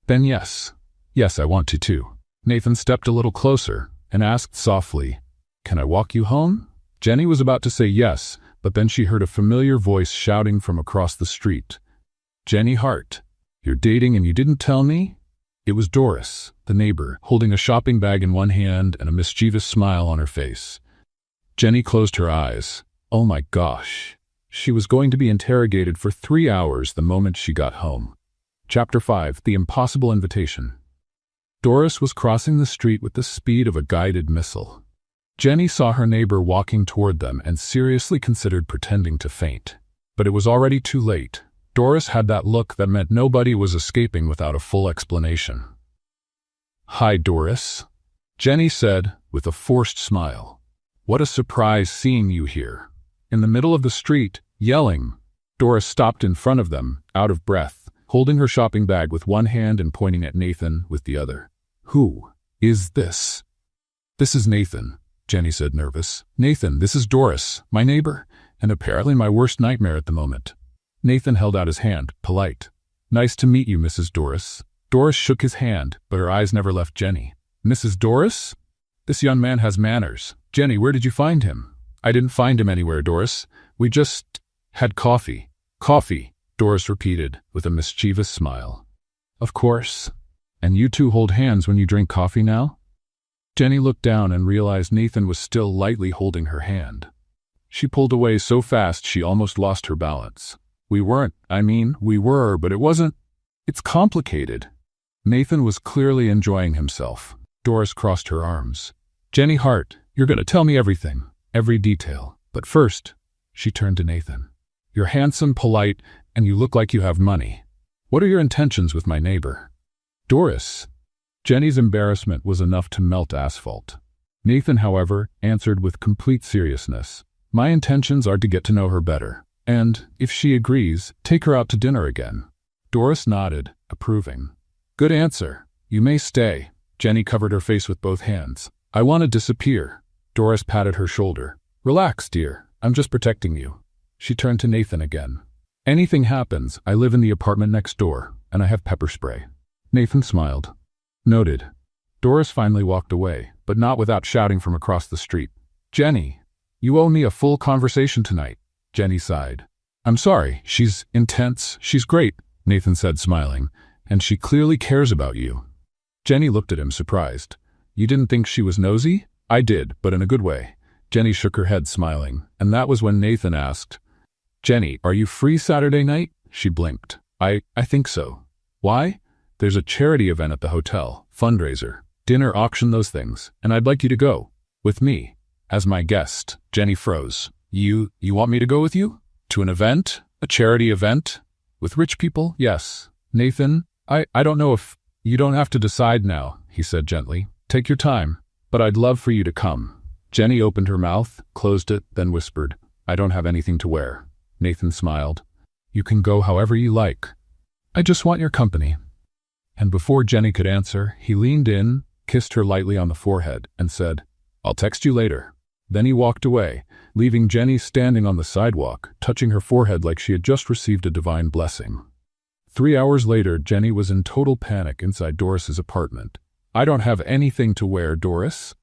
Then yes. Yes, I want to too. Nathan stepped a little closer and asked softly, Can I walk you home? Jenny was about to say yes, but then she heard a familiar voice shouting from across the street. Jenny Hart, you're dating and you didn't tell me? It was Doris, the neighbor, holding a shopping bag in one hand and a mischievous smile on her face. Jenny closed her eyes. Oh my gosh. She was going to be interrogated for 3 hours the moment she got home. Chapter 5, The Impossible Invitation. Doris was crossing the street with the speed of a guided missile. Jenny saw her neighbor walking toward them and seriously considered pretending to faint. But it was already too late. Doris had that look that meant nobody was escaping without a full explanation. Hi, Doris, Jenny said with a forced smile. What a surprise seeing you here. In the middle of the street, yelling. Doris stopped in front of them, out of breath, holding her shopping bag with one hand and pointing at Nathan with the other. Who is this? This is Nathan, Jenny said, nervous. Nathan, this is Doris, my neighbor, and apparently my worst nightmare at the moment. Nathan held out his hand, polite. Nice to meet you, Mrs. Doris. Doris shook his hand, but her eyes never left Jenny. Mrs. Doris? This young man has manners. Jenny, where did you find him? I didn't find him anywhere, Doris. We just had coffee. Coffee, Doris repeated, with a mischievous smile. Of course. And you two hold hands when you drink coffee now? Jenny looked down and realized Nathan was still lightly holding her hand. She pulled away so fast she almost lost her balance. We were, but it wasn't. It's complicated. Nathan was clearly enjoying himself. Doris crossed her arms. Jenny Hart, you're going to tell me everything, every detail. But first, she turned to Nathan. You're handsome, polite, and you look like you have money. What are your intentions with my neighbor? Doris. Jenny's embarrassment was enough to melt asphalt. Nathan, however, answered with complete seriousness. My intentions are to get to know her better, and, if she agrees, take her out to dinner again. Doris nodded, approving. Good answer. You may stay. Jenny covered her face with both hands. I want to disappear. Doris patted her shoulder. Relax, dear. I'm just protecting you. She turned to Nathan again. Anything happens, I live in the apartment next door, and I have pepper spray. Nathan smiled. Noted. Doris finally walked away, but not without shouting from across the street. Jenny, you owe me a full conversation tonight. Jenny sighed. I'm sorry, she's intense, she's great, Nathan said, smiling, and she clearly cares about you. Jenny looked at him, surprised. You didn't think she was nosy? I did, but in a good way. Jenny shook her head, smiling, and that was when Nathan asked, Jenny, are you free Saturday night? She blinked. I think so. Why? There's a charity event at the hotel, fundraiser, dinner, auction, those things, and I'd like you to go. With me. As my guest. Jenny froze. You want me to go with you? To an event? A charity event? With rich people? Yes. Nathan, I don't know if... You don't have to decide now, he said gently. Take your time, but I'd love for you to come. Jenny opened her mouth, closed it, then whispered, I don't have anything to wear. Nathan smiled. You can go however you like. I just want your company. And before Jenny could answer, he leaned in, kissed her lightly on the forehead, and said, I'll text you later. Then he walked away, leaving Jenny standing on the sidewalk, touching her forehead like she had just received a divine blessing. 3 hours later, Jenny was in total panic inside Doris's apartment. I don't have anything to wear, Doris.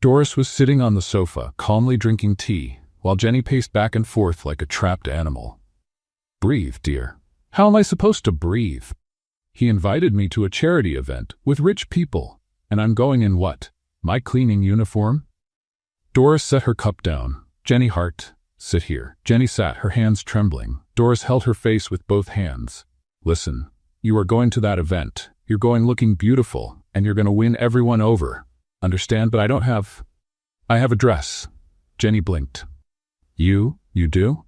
Doris was sitting on the sofa, calmly drinking tea, while Jenny paced back and forth like a trapped animal. Breathe, dear. How am I supposed to breathe? He invited me to a charity event with rich people, and I'm going in what? My cleaning uniform? Doris set her cup down. Jenny Hart, sit here. Jenny sat, her hands trembling. Doris held her face with both hands. Listen, you are going to that event. You're going looking beautiful, and you're going to win everyone over. Understand? But I have a dress. Jenny blinked. You do?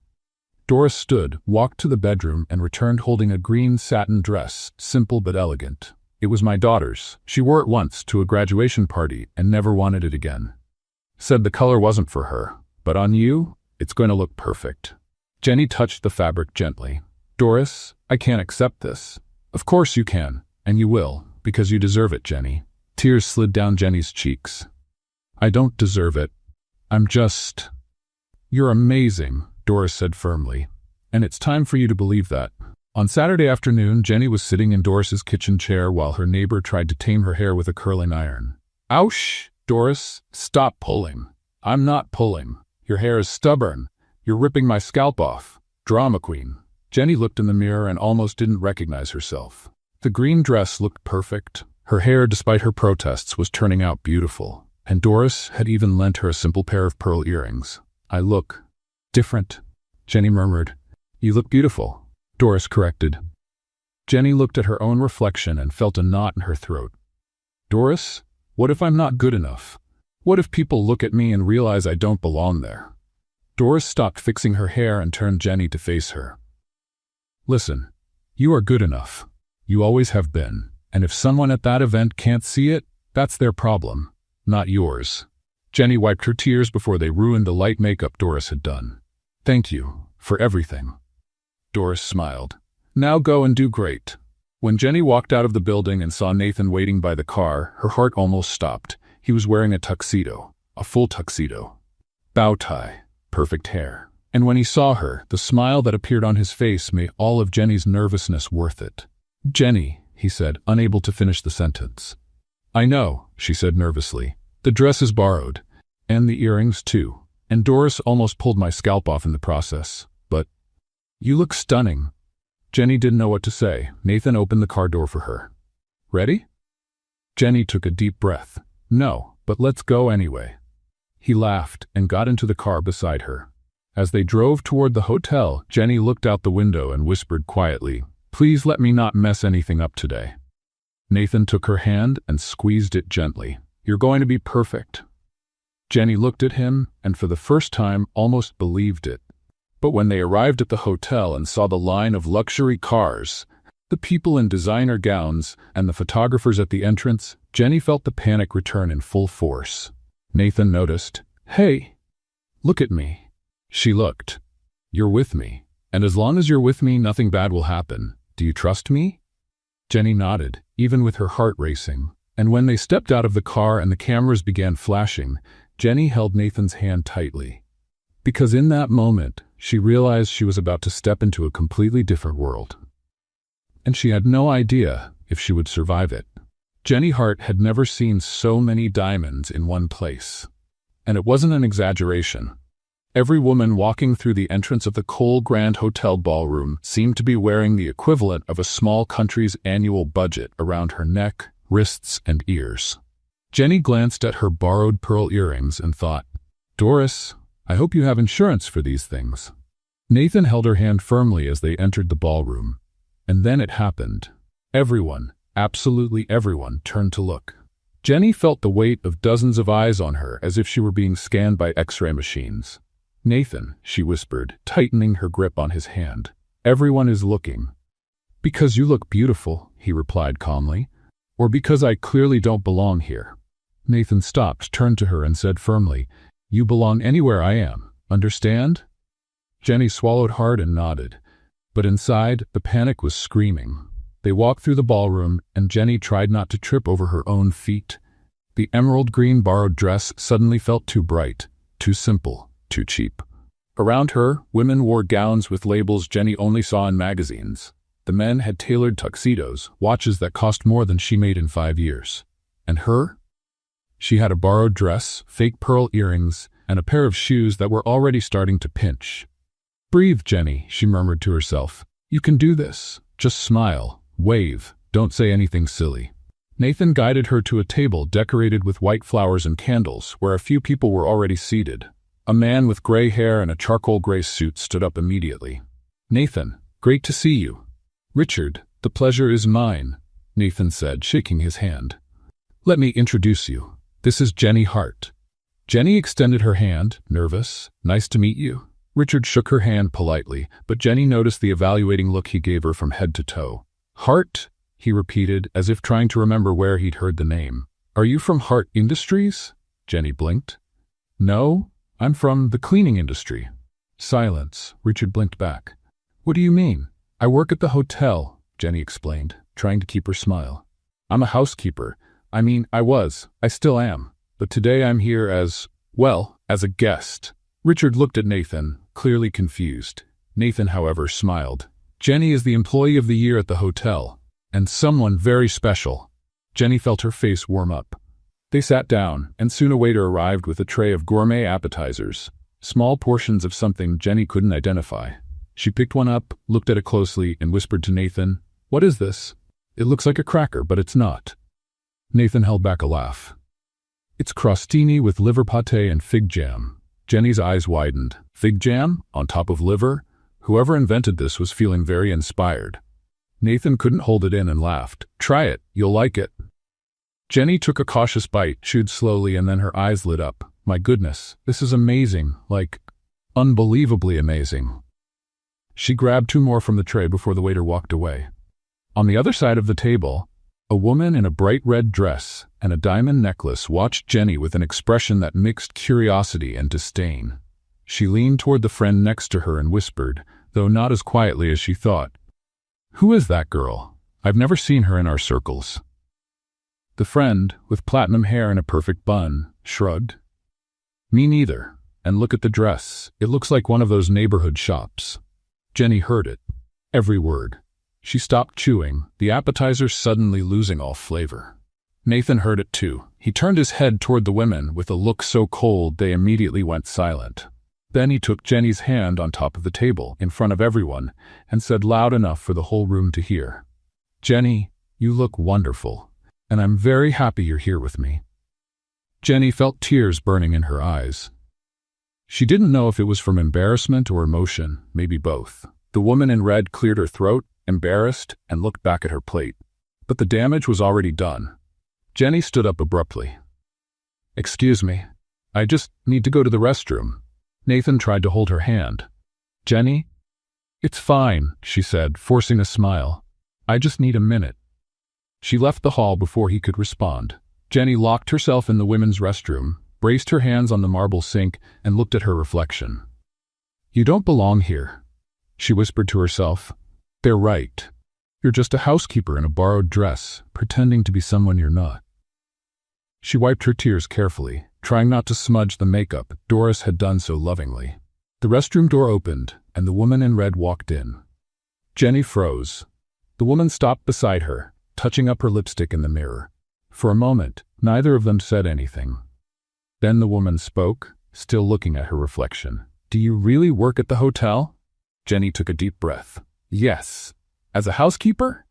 Doris stood, walked to the bedroom, and returned holding a green satin dress, simple but elegant. It was my daughter's. She wore it once to a graduation party and never wanted it again. Said the color wasn't for her, but on you, it's going to look perfect. Jenny touched the fabric gently. Doris, I can't accept this. Of course you can, and you will, because you deserve it, Jenny. Tears slid down Jenny's cheeks. I don't deserve it. You're amazing, Doris said firmly, and it's time for you to believe that. On Saturday afternoon, Jenny was sitting in Doris's kitchen chair while her neighbor tried to tame her hair with a curling iron. Ouch! Doris, stop pulling. I'm not pulling. Your hair is stubborn. You're ripping my scalp off. Drama queen. Jenny looked in the mirror and almost didn't recognize herself. The green dress looked perfect. Her hair, despite her protests, was turning out beautiful. And Doris had even lent her a simple pair of pearl earrings. I look different, Jenny murmured. You look beautiful, Doris corrected. Jenny looked at her own reflection and felt a knot in her throat. Doris, what if I'm not good enough? What if people look at me and realize I don't belong there? Doris stopped fixing her hair and turned Jenny to face her. Listen, you are good enough. You always have been. And if someone at that event can't see it, that's their problem, not yours. Jenny wiped her tears before they ruined the light makeup Doris had done. Thank you for everything. Doris smiled. Now go and do great. When Jenny walked out of the building and saw Nathan waiting by the car, her heart almost stopped. He was wearing a tuxedo, a full tuxedo. Bow tie, perfect hair. And when he saw her, the smile that appeared on his face made all of Jenny's nervousness worth it. Jenny, he said, unable to finish the sentence. I know, she said nervously. The dress is borrowed. And the earrings, too. And Doris almost pulled my scalp off in the process. But you look stunning. Jenny didn't know what to say. Nathan opened the car door for her. Ready? Jenny took a deep breath. No, but let's go anyway. He laughed and got into the car beside her. As they drove toward the hotel, Jenny looked out the window and whispered quietly, "Please let me not mess anything up today." Nathan took her hand and squeezed it gently. "You're going to be perfect." Jenny looked at him and for the first time almost believed it. But when they arrived at the hotel and saw the line of luxury cars, the people in designer gowns, and the photographers at the entrance, Jenny felt the panic return in full force. Nathan noticed. "Hey, look at me." She looked. "You're with me, and as long as you're with me, nothing bad will happen. Do you trust me?" Jenny nodded, even with her heart racing. And when they stepped out of the car and the cameras began flashing, Jenny held Nathan's hand tightly. Because in that moment, she realized she was about to step into a completely different world. And she had no idea if she would survive it. Jenny Hart had never seen so many diamonds in one place. And it wasn't an exaggeration. Every woman walking through the entrance of the Cole Grand Hotel ballroom seemed to be wearing the equivalent of a small country's annual budget around her neck, wrists, and ears. Jenny glanced at her borrowed pearl earrings and thought, "Doris, I hope you have insurance for these things." Nathan held her hand firmly as they entered the ballroom. And then it happened. Everyone, absolutely everyone, turned to look. Jenny felt the weight of dozens of eyes on her as if she were being scanned by X-ray machines. "Nathan," she whispered, tightening her grip on his hand. "Everyone is looking." "Because you look beautiful," he replied calmly. "Or because I clearly don't belong here." Nathan stopped, turned to her, and said firmly, "You belong anywhere I am. Understand?" Jenny swallowed hard and nodded. But inside, the panic was screaming. They walked through the ballroom, and Jenny tried not to trip over her own feet. The emerald green borrowed dress suddenly felt too bright, too simple, too cheap. Around her, women wore gowns with labels Jenny only saw in magazines. The men had tailored tuxedos, watches that cost more than she made in 5 years. And her? She had a borrowed dress, fake pearl earrings, and a pair of shoes that were already starting to pinch. "Breathe, Jenny," she murmured to herself. "You can do this. Just smile, wave, don't say anything silly." Nathan guided her to a table decorated with white flowers and candles, where a few people were already seated. A man with gray hair and a charcoal gray suit stood up immediately. "Nathan, great to see you." "Richard, the pleasure is mine," Nathan said, shaking his hand. "Let me introduce you. This is Jenny Hart." Jenny extended her hand, nervous. "Nice to meet you." Richard shook her hand politely, but Jenny noticed the evaluating look he gave her from head to toe. "Hart?" he repeated, as if trying to remember where he'd heard the name. "Are you from Hart Industries?" Jenny blinked. "No, I'm from the cleaning industry." Silence. Richard blinked back. "What do you mean?" "I work at the hotel," Jenny explained, trying to keep her smile. "I'm a housekeeper. I still am. But today I'm here as a guest." Richard looked at Nathan, clearly confused. Nathan, however, smiled. "Jenny is the employee of the year at the hotel, and someone very special." Jenny felt her face warm up. They sat down, and soon a waiter arrived with a tray of gourmet appetizers, small portions of something Jenny couldn't identify. She picked one up, looked at it closely, and whispered to Nathan, "What is this? It looks like a cracker, but it's not." Nathan held back a laugh. "It's crostini with liver pâté and fig jam." Jenny's eyes widened. Fig jam? On top of liver? Whoever invented this was feeling very inspired. Nathan couldn't hold it in and laughed. "Try it. You'll like it." Jenny took a cautious bite, chewed slowly, and then her eyes lit up. "My goodness, this is amazing, unbelievably amazing." She grabbed 2 more from the tray before the waiter walked away. On the other side of the table, a woman in a bright red dress and a diamond necklace watched Jenny with an expression that mixed curiosity and disdain. She leaned toward the friend next to her and whispered, though not as quietly as she thought, "Who is that girl? I've never seen her in our circles." The friend, with platinum hair and a perfect bun, shrugged. "Me neither. And look at the dress. It looks like one of those neighborhood shops." Jenny heard it. Every word. She stopped chewing, the appetizers suddenly losing all flavor. Nathan heard it too. He turned his head toward the women with a look so cold they immediately went silent. Then he took Jenny's hand on top of the table, in front of everyone, and said loud enough for the whole room to hear, "Jenny, you look wonderful, and I'm very happy you're here with me." Jenny felt tears burning in her eyes. She didn't know if it was from embarrassment or emotion, maybe both. The woman in red cleared her throat, embarrassed, and looked back at her plate. But the damage was already done. Jenny stood up abruptly. "Excuse me. I just need to go to the restroom." Nathan tried to hold her hand. "Jenny?" "It's fine," she said, forcing a smile. "I just need a minute." She left the hall before he could respond. Jenny locked herself in the women's restroom, braced her hands on the marble sink, and looked at her reflection. "You don't belong here," she whispered to herself. "They're right. You're just a housekeeper in a borrowed dress, pretending to be someone you're not." She wiped her tears carefully, trying not to smudge the makeup Doris had done so lovingly. The restroom door opened, and the woman in red walked in. Jenny froze. The woman stopped beside her, touching up her lipstick in the mirror. For a moment, neither of them said anything. Then the woman spoke, still looking at her reflection. "Do you really work at the hotel?" Jenny took a deep breath. "Yes." "As a housekeeper?"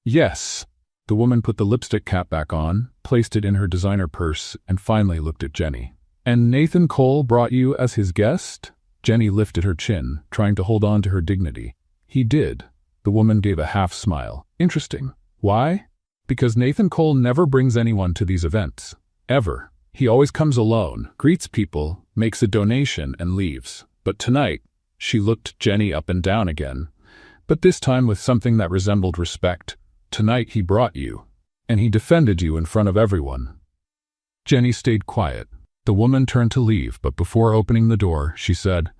"Yes." The woman put the lipstick cap back on, placed it in her designer purse, and finally looked at Jenny. "And Nathan Cole brought you as his guest?" Jenny lifted her chin, trying to hold on to her dignity. "He did." The woman gave a half smile. "Interesting. Why?" "Because Nathan Cole never brings anyone to these events. Ever. He always comes alone, greets people, makes a donation, and leaves. But tonight," she looked Jenny up and down again, "but this time with something that resembled respect. Tonight he brought you, and he defended you in front of everyone." Jenny stayed quiet. The woman turned to leave, but before opening the door, she said,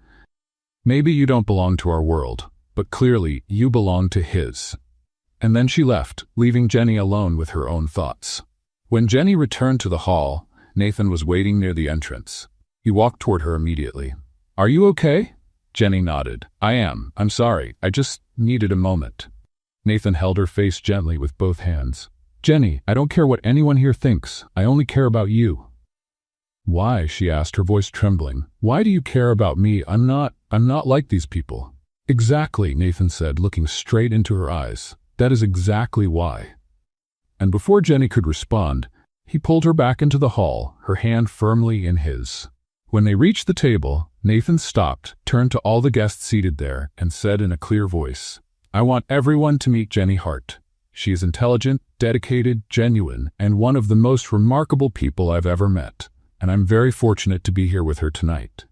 "Maybe you don't belong to our world, but clearly you belong to his." And then she left, leaving Jenny alone with her own thoughts. When Jenny returned to the hall, Nathan was waiting near the entrance. He walked toward her immediately. "Are you okay?" Jenny nodded. "I am. I'm sorry. I just needed a moment." Nathan held her face gently with both hands. "Jenny, I don't care what anyone here thinks. I only care about you." "Why?" she asked, her voice trembling. "Why do you care about me? I'm not like these people." "Exactly," Nathan said, looking straight into her eyes. "That is exactly why." And before Jenny could respond, he pulled her back into the hall, her hand firmly in his. When they reached the table, Nathan stopped, turned to all the guests seated there, and said in a clear voice, "I want everyone to meet Jenny Hart. She is intelligent, dedicated, genuine, and one of the most remarkable people I've ever met, and I'm very fortunate to be here with her tonight."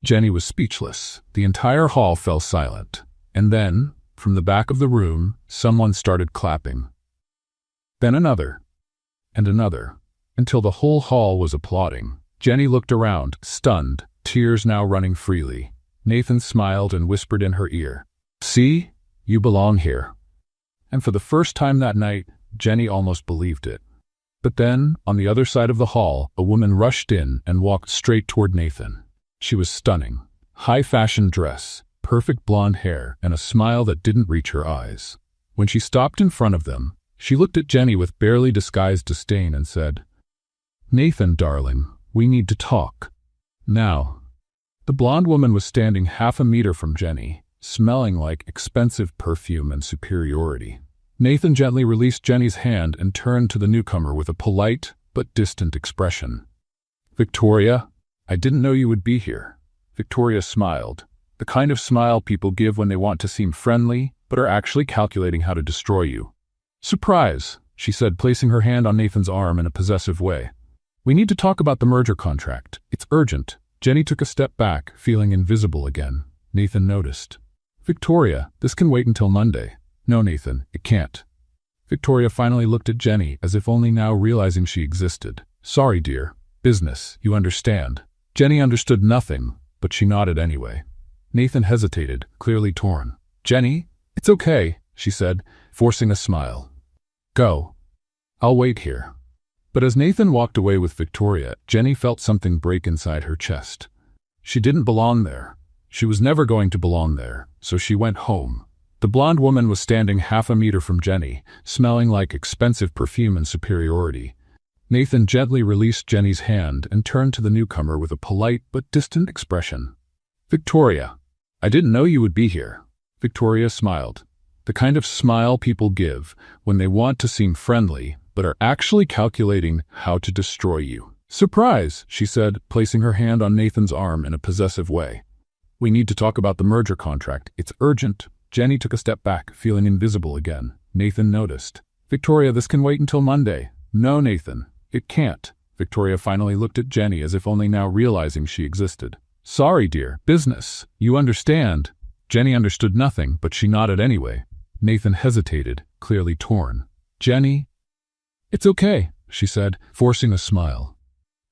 Jenny was speechless. The entire hall fell silent. And then, from the back of the room, someone started clapping. Then another, and another, until the whole hall was applauding. Jenny looked around, stunned, tears now running freely. Nathan smiled and whispered in her ear, "See? You belong here." And for the first time that night, Jenny almost believed it. But then, on the other side of the hall, a woman rushed in and walked straight toward Nathan. She was stunning. High-fashion dress, perfect blonde hair, and a smile that didn't reach her eyes. When she stopped in front of them, she looked at Jenny with barely disguised disdain and said, "Nathan, darling, we need to talk. Now." The blonde woman was standing half a meter from Jenny, smelling like expensive perfume and superiority. Nathan gently released Jenny's hand and turned to the newcomer with a polite but distant expression. "Victoria, I didn't know you would be here." Victoria smiled, the kind of smile people give when they want to seem friendly, but are actually calculating how to destroy you. "Surprise," she said, placing her hand on Nathan's arm in a possessive way. "We need to talk about the merger contract. It's urgent." Jenny took a step back, feeling invisible again. Nathan noticed. "Victoria, this can wait until Monday." "No, Nathan, it can't." Victoria finally looked at Jenny, as if only now realizing she existed. "Sorry, dear. Business, you understand." Jenny understood nothing, but she nodded anyway. Nathan hesitated, clearly torn. "Jenny, it's okay," she said, forcing a smile. "Go. I'll wait here." But as Nathan walked away with Victoria, Jenny felt something break inside her chest. She didn't belong there. She was never going to belong there, so she went home. The blonde woman was standing half a meter from Jenny, smelling like expensive perfume and superiority. Nathan gently released Jenny's hand and turned to the newcomer with a polite but distant expression. "Victoria, I didn't know you would be here." Victoria smiled, the kind of smile people give when they want to seem friendly but are actually calculating how to destroy you. Surprise, she said, placing her hand on Nathan's arm in a possessive way. We need to talk about the merger contract. It's urgent. Jenny took a step back, feeling invisible again. Nathan noticed. Victoria, this can wait until Monday. No, Nathan, it can't. Victoria finally looked at Jenny as if only now realizing she existed. Sorry, dear. Business. You understand. Jenny understood nothing, but she nodded anyway. Nathan hesitated, clearly torn. Jenny? It's okay, she said, forcing a smile.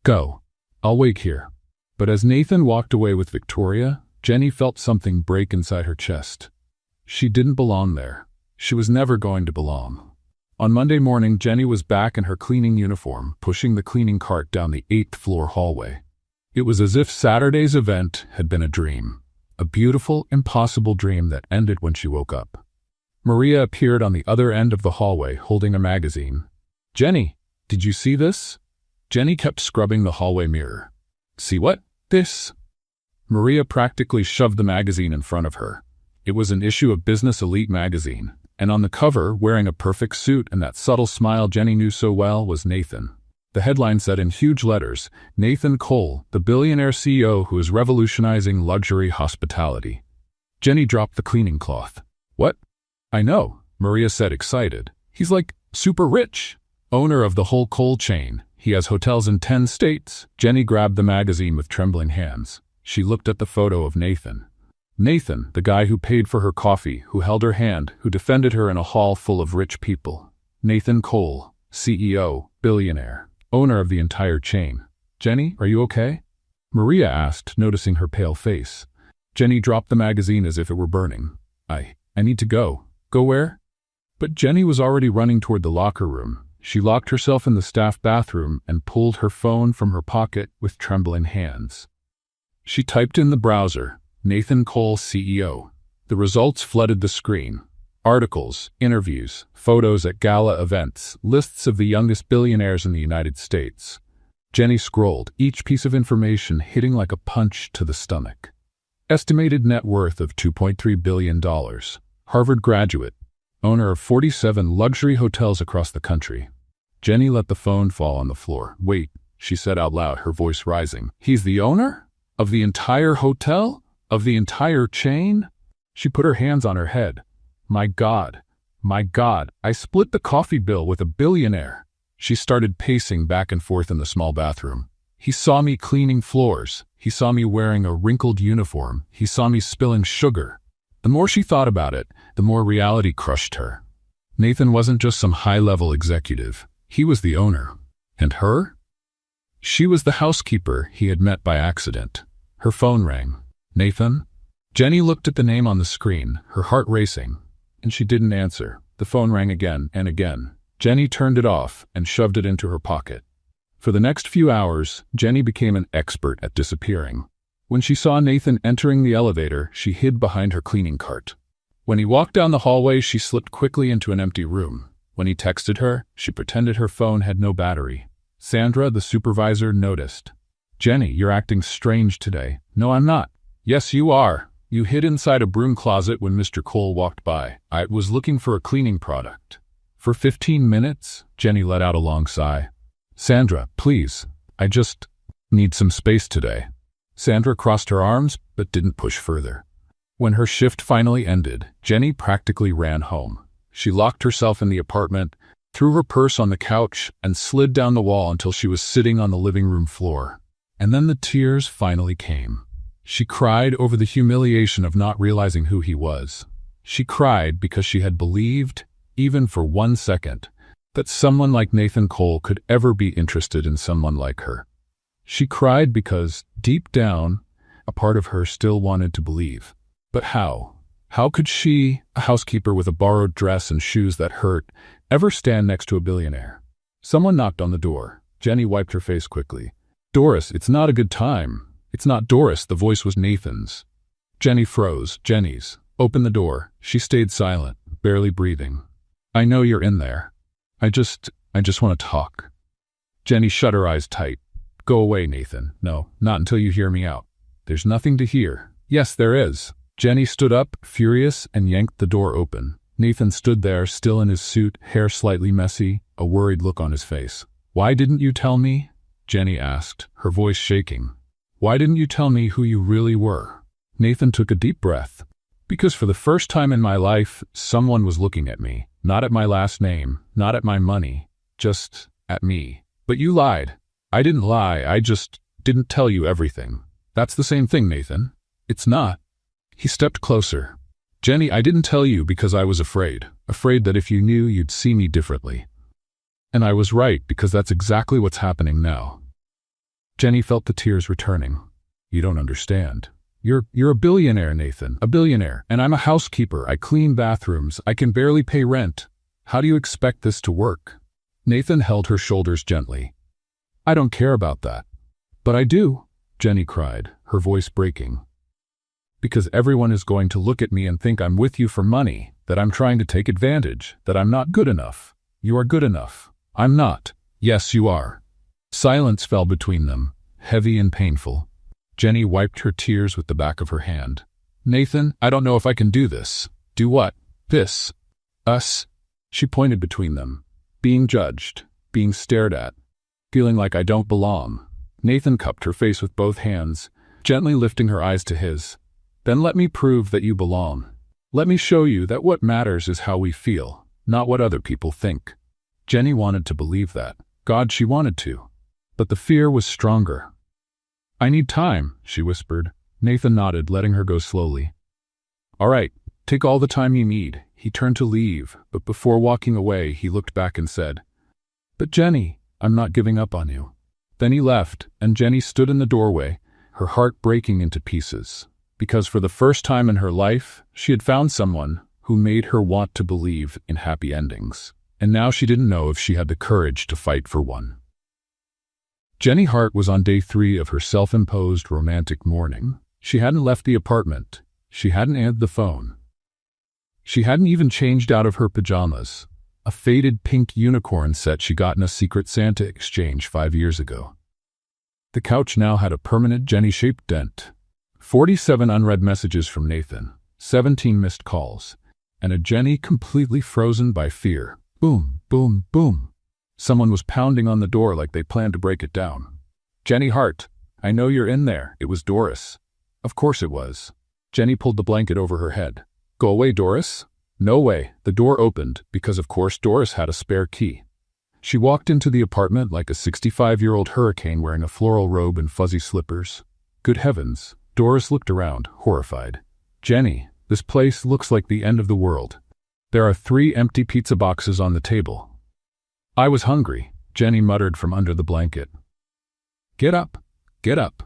Go. I'll wait here. But as Nathan walked away with Victoria, Jenny felt something break inside her chest. She didn't belong there. She was never going to belong. On Monday morning, Jenny was back in her cleaning uniform, pushing the cleaning cart down the 8th-floor hallway. It was as if Saturday's event had been a dream. A beautiful, impossible dream that ended when she woke up. Maria appeared on the other end of the hallway, holding a magazine. Jenny, did you see this? Jenny kept scrubbing the hallway mirror. See what? This? Maria practically shoved the magazine in front of her. It was an issue of Business Elite magazine, and on the cover, wearing a perfect suit and that subtle smile Jenny knew so well, was Nathan. The headline said in huge letters, Nathan Cole, the billionaire CEO who is revolutionizing luxury hospitality. Jenny dropped the cleaning cloth. What? I know, Maria said, excited. He's like super rich. Owner of the whole Cole chain. He has hotels in 10 states. Jenny grabbed the magazine with trembling hands. She looked at the photo of Nathan. Nathan, the guy who paid for her coffee, who held her hand, who defended her in a hall full of rich people. Nathan Cole, CEO, billionaire, owner of the entire chain. Jenny, are you okay? Maria asked, noticing her pale face. Jenny dropped the magazine as if it were burning. I need to go. Go where? But Jenny was already running toward the locker room. She locked herself in the staff bathroom and pulled her phone from her pocket with trembling hands. She typed in the browser, Nathan Cole CEO. The results flooded the screen. Articles, interviews, photos at gala events, lists of the youngest billionaires in the United States. Jenny scrolled, each piece of information hitting like a punch to the stomach. Estimated net worth of $2.3 billion. Harvard graduate. Owner of 47 luxury hotels across the country. Jenny let the phone fall on the floor. Wait, she said out loud, her voice rising. He's the owner? Of the entire hotel? Of the entire chain? She put her hands on her head. My God, I split the coffee bill with a billionaire. She started pacing back and forth in the small bathroom. He saw me cleaning floors. He saw me wearing a wrinkled uniform. He saw me spilling sugar. The more she thought about it, the more reality crushed her. Nathan wasn't just some high-level executive. He was the owner. And her? She was the housekeeper he had met by accident. Her phone rang. Nathan? Jenny looked at the name on the screen, her heart racing, and she didn't answer. The phone rang again and again. Jenny turned it off and shoved it into her pocket. For the next few hours, Jenny became an expert at disappearing. When she saw Nathan entering the elevator, she hid behind her cleaning cart. When he walked down the hallway, she slipped quickly into an empty room. When he texted her, she pretended her phone had no battery. Sandra, the supervisor, noticed. Jenny, you're acting strange today. No, I'm not. Yes, you are. You hid inside a broom closet when Mr. Cole walked by. I was looking for a cleaning product. For 15 minutes, Jenny let out a long sigh. Sandra, please. I just need some space today. Sandra crossed her arms, but didn't push further. When her shift finally ended, Jenny practically ran home. She locked herself in the apartment, threw her purse on the couch, and slid down the wall until she was sitting on the living room floor. And then the tears finally came. She cried over the humiliation of not realizing who he was. She cried because she had believed, even for 1 second, that someone like Nathan Cole could ever be interested in someone like her. She cried because, deep down, a part of her still wanted to believe. But how? How could she, a housekeeper with a borrowed dress and shoes that hurt, ever stand next to a billionaire? Someone knocked on the door. Jenny wiped her face quickly. Doris, it's not a good time. It's not Doris, the voice was Nathan's. Jenny froze. Jenny's. Open the door. She stayed silent, barely breathing. I know you're in there. I just want to talk. Jenny shut her eyes tight. Go away, Nathan. No, not until you hear me out. There's nothing to hear. Yes, there is. Jenny stood up, furious, and yanked the door open. Nathan stood there, still in his suit, hair slightly messy, a worried look on his face. Why didn't you tell me? Jenny asked, her voice shaking. Why didn't you tell me who you really were? Nathan took a deep breath. Because for the first time in my life, someone was looking at me. Not at my last name, not at my money, just at me. But you lied. I didn't lie, I just didn't tell you everything. That's the same thing, Nathan. It's not. He stepped closer. Jenny, I didn't tell you because I was afraid. Afraid that if you knew, you'd see me differently. And I was right, because that's exactly what's happening now. Jenny felt the tears returning. You don't understand. You're a billionaire, Nathan. A billionaire. And I'm a housekeeper. I clean bathrooms. I can barely pay rent. How do you expect this to work? Nathan held her shoulders gently. I don't care about that. But I do, Jenny cried, her voice breaking. Because everyone is going to look at me and think I'm with you for money, that I'm trying to take advantage, that I'm not good enough. You are good enough. I'm not. Yes, you are. Silence fell between them, heavy and painful. Jenny wiped her tears with the back of her hand. Nathan, I don't know if I can do this. Do what? This. Us. She pointed between them. Being judged, being stared at, feeling like I don't belong. Nathan cupped her face with both hands, gently lifting her eyes to his. Then let me prove that you belong. Let me show you that what matters is how we feel, not what other people think. Jenny wanted to believe that. God, she wanted to. But the fear was stronger. I need time, she whispered. Nathan nodded, letting her go slowly. All right, take all the time you need. He turned to leave, but before walking away, he looked back and said, But Jenny, I'm not giving up on you. Then he left, and Jenny stood in the doorway, her heart breaking into pieces. Because for the first time in her life, she had found someone who made her want to believe in happy endings. And now she didn't know if she had the courage to fight for one. Jenny Hart was on day 3 of her self-imposed romantic mourning. She hadn't left the apartment. She hadn't answered the phone. She hadn't even changed out of her pajamas, a faded pink unicorn set she got in a Secret Santa exchange 5 years ago. The couch now had a permanent Jenny-shaped dent. 47 unread messages from Nathan, 17 missed calls, and a Jenny completely frozen by fear. Boom, boom, boom. Someone was pounding on the door like they planned to break it down. Jenny Hart, I know you're in there. It was Doris. Of course it was. Jenny pulled the blanket over her head. Go away, Doris. No way. The door opened because, of course, Doris had a spare key. She walked into the apartment like a 65-year-old hurricane wearing a floral robe and fuzzy slippers. Good heavens. Doris looked around, horrified. Jenny, this place looks like the end of the world. There are 3 empty pizza boxes on the table. I was hungry, Jenny muttered from under the blanket. Get up. Get up.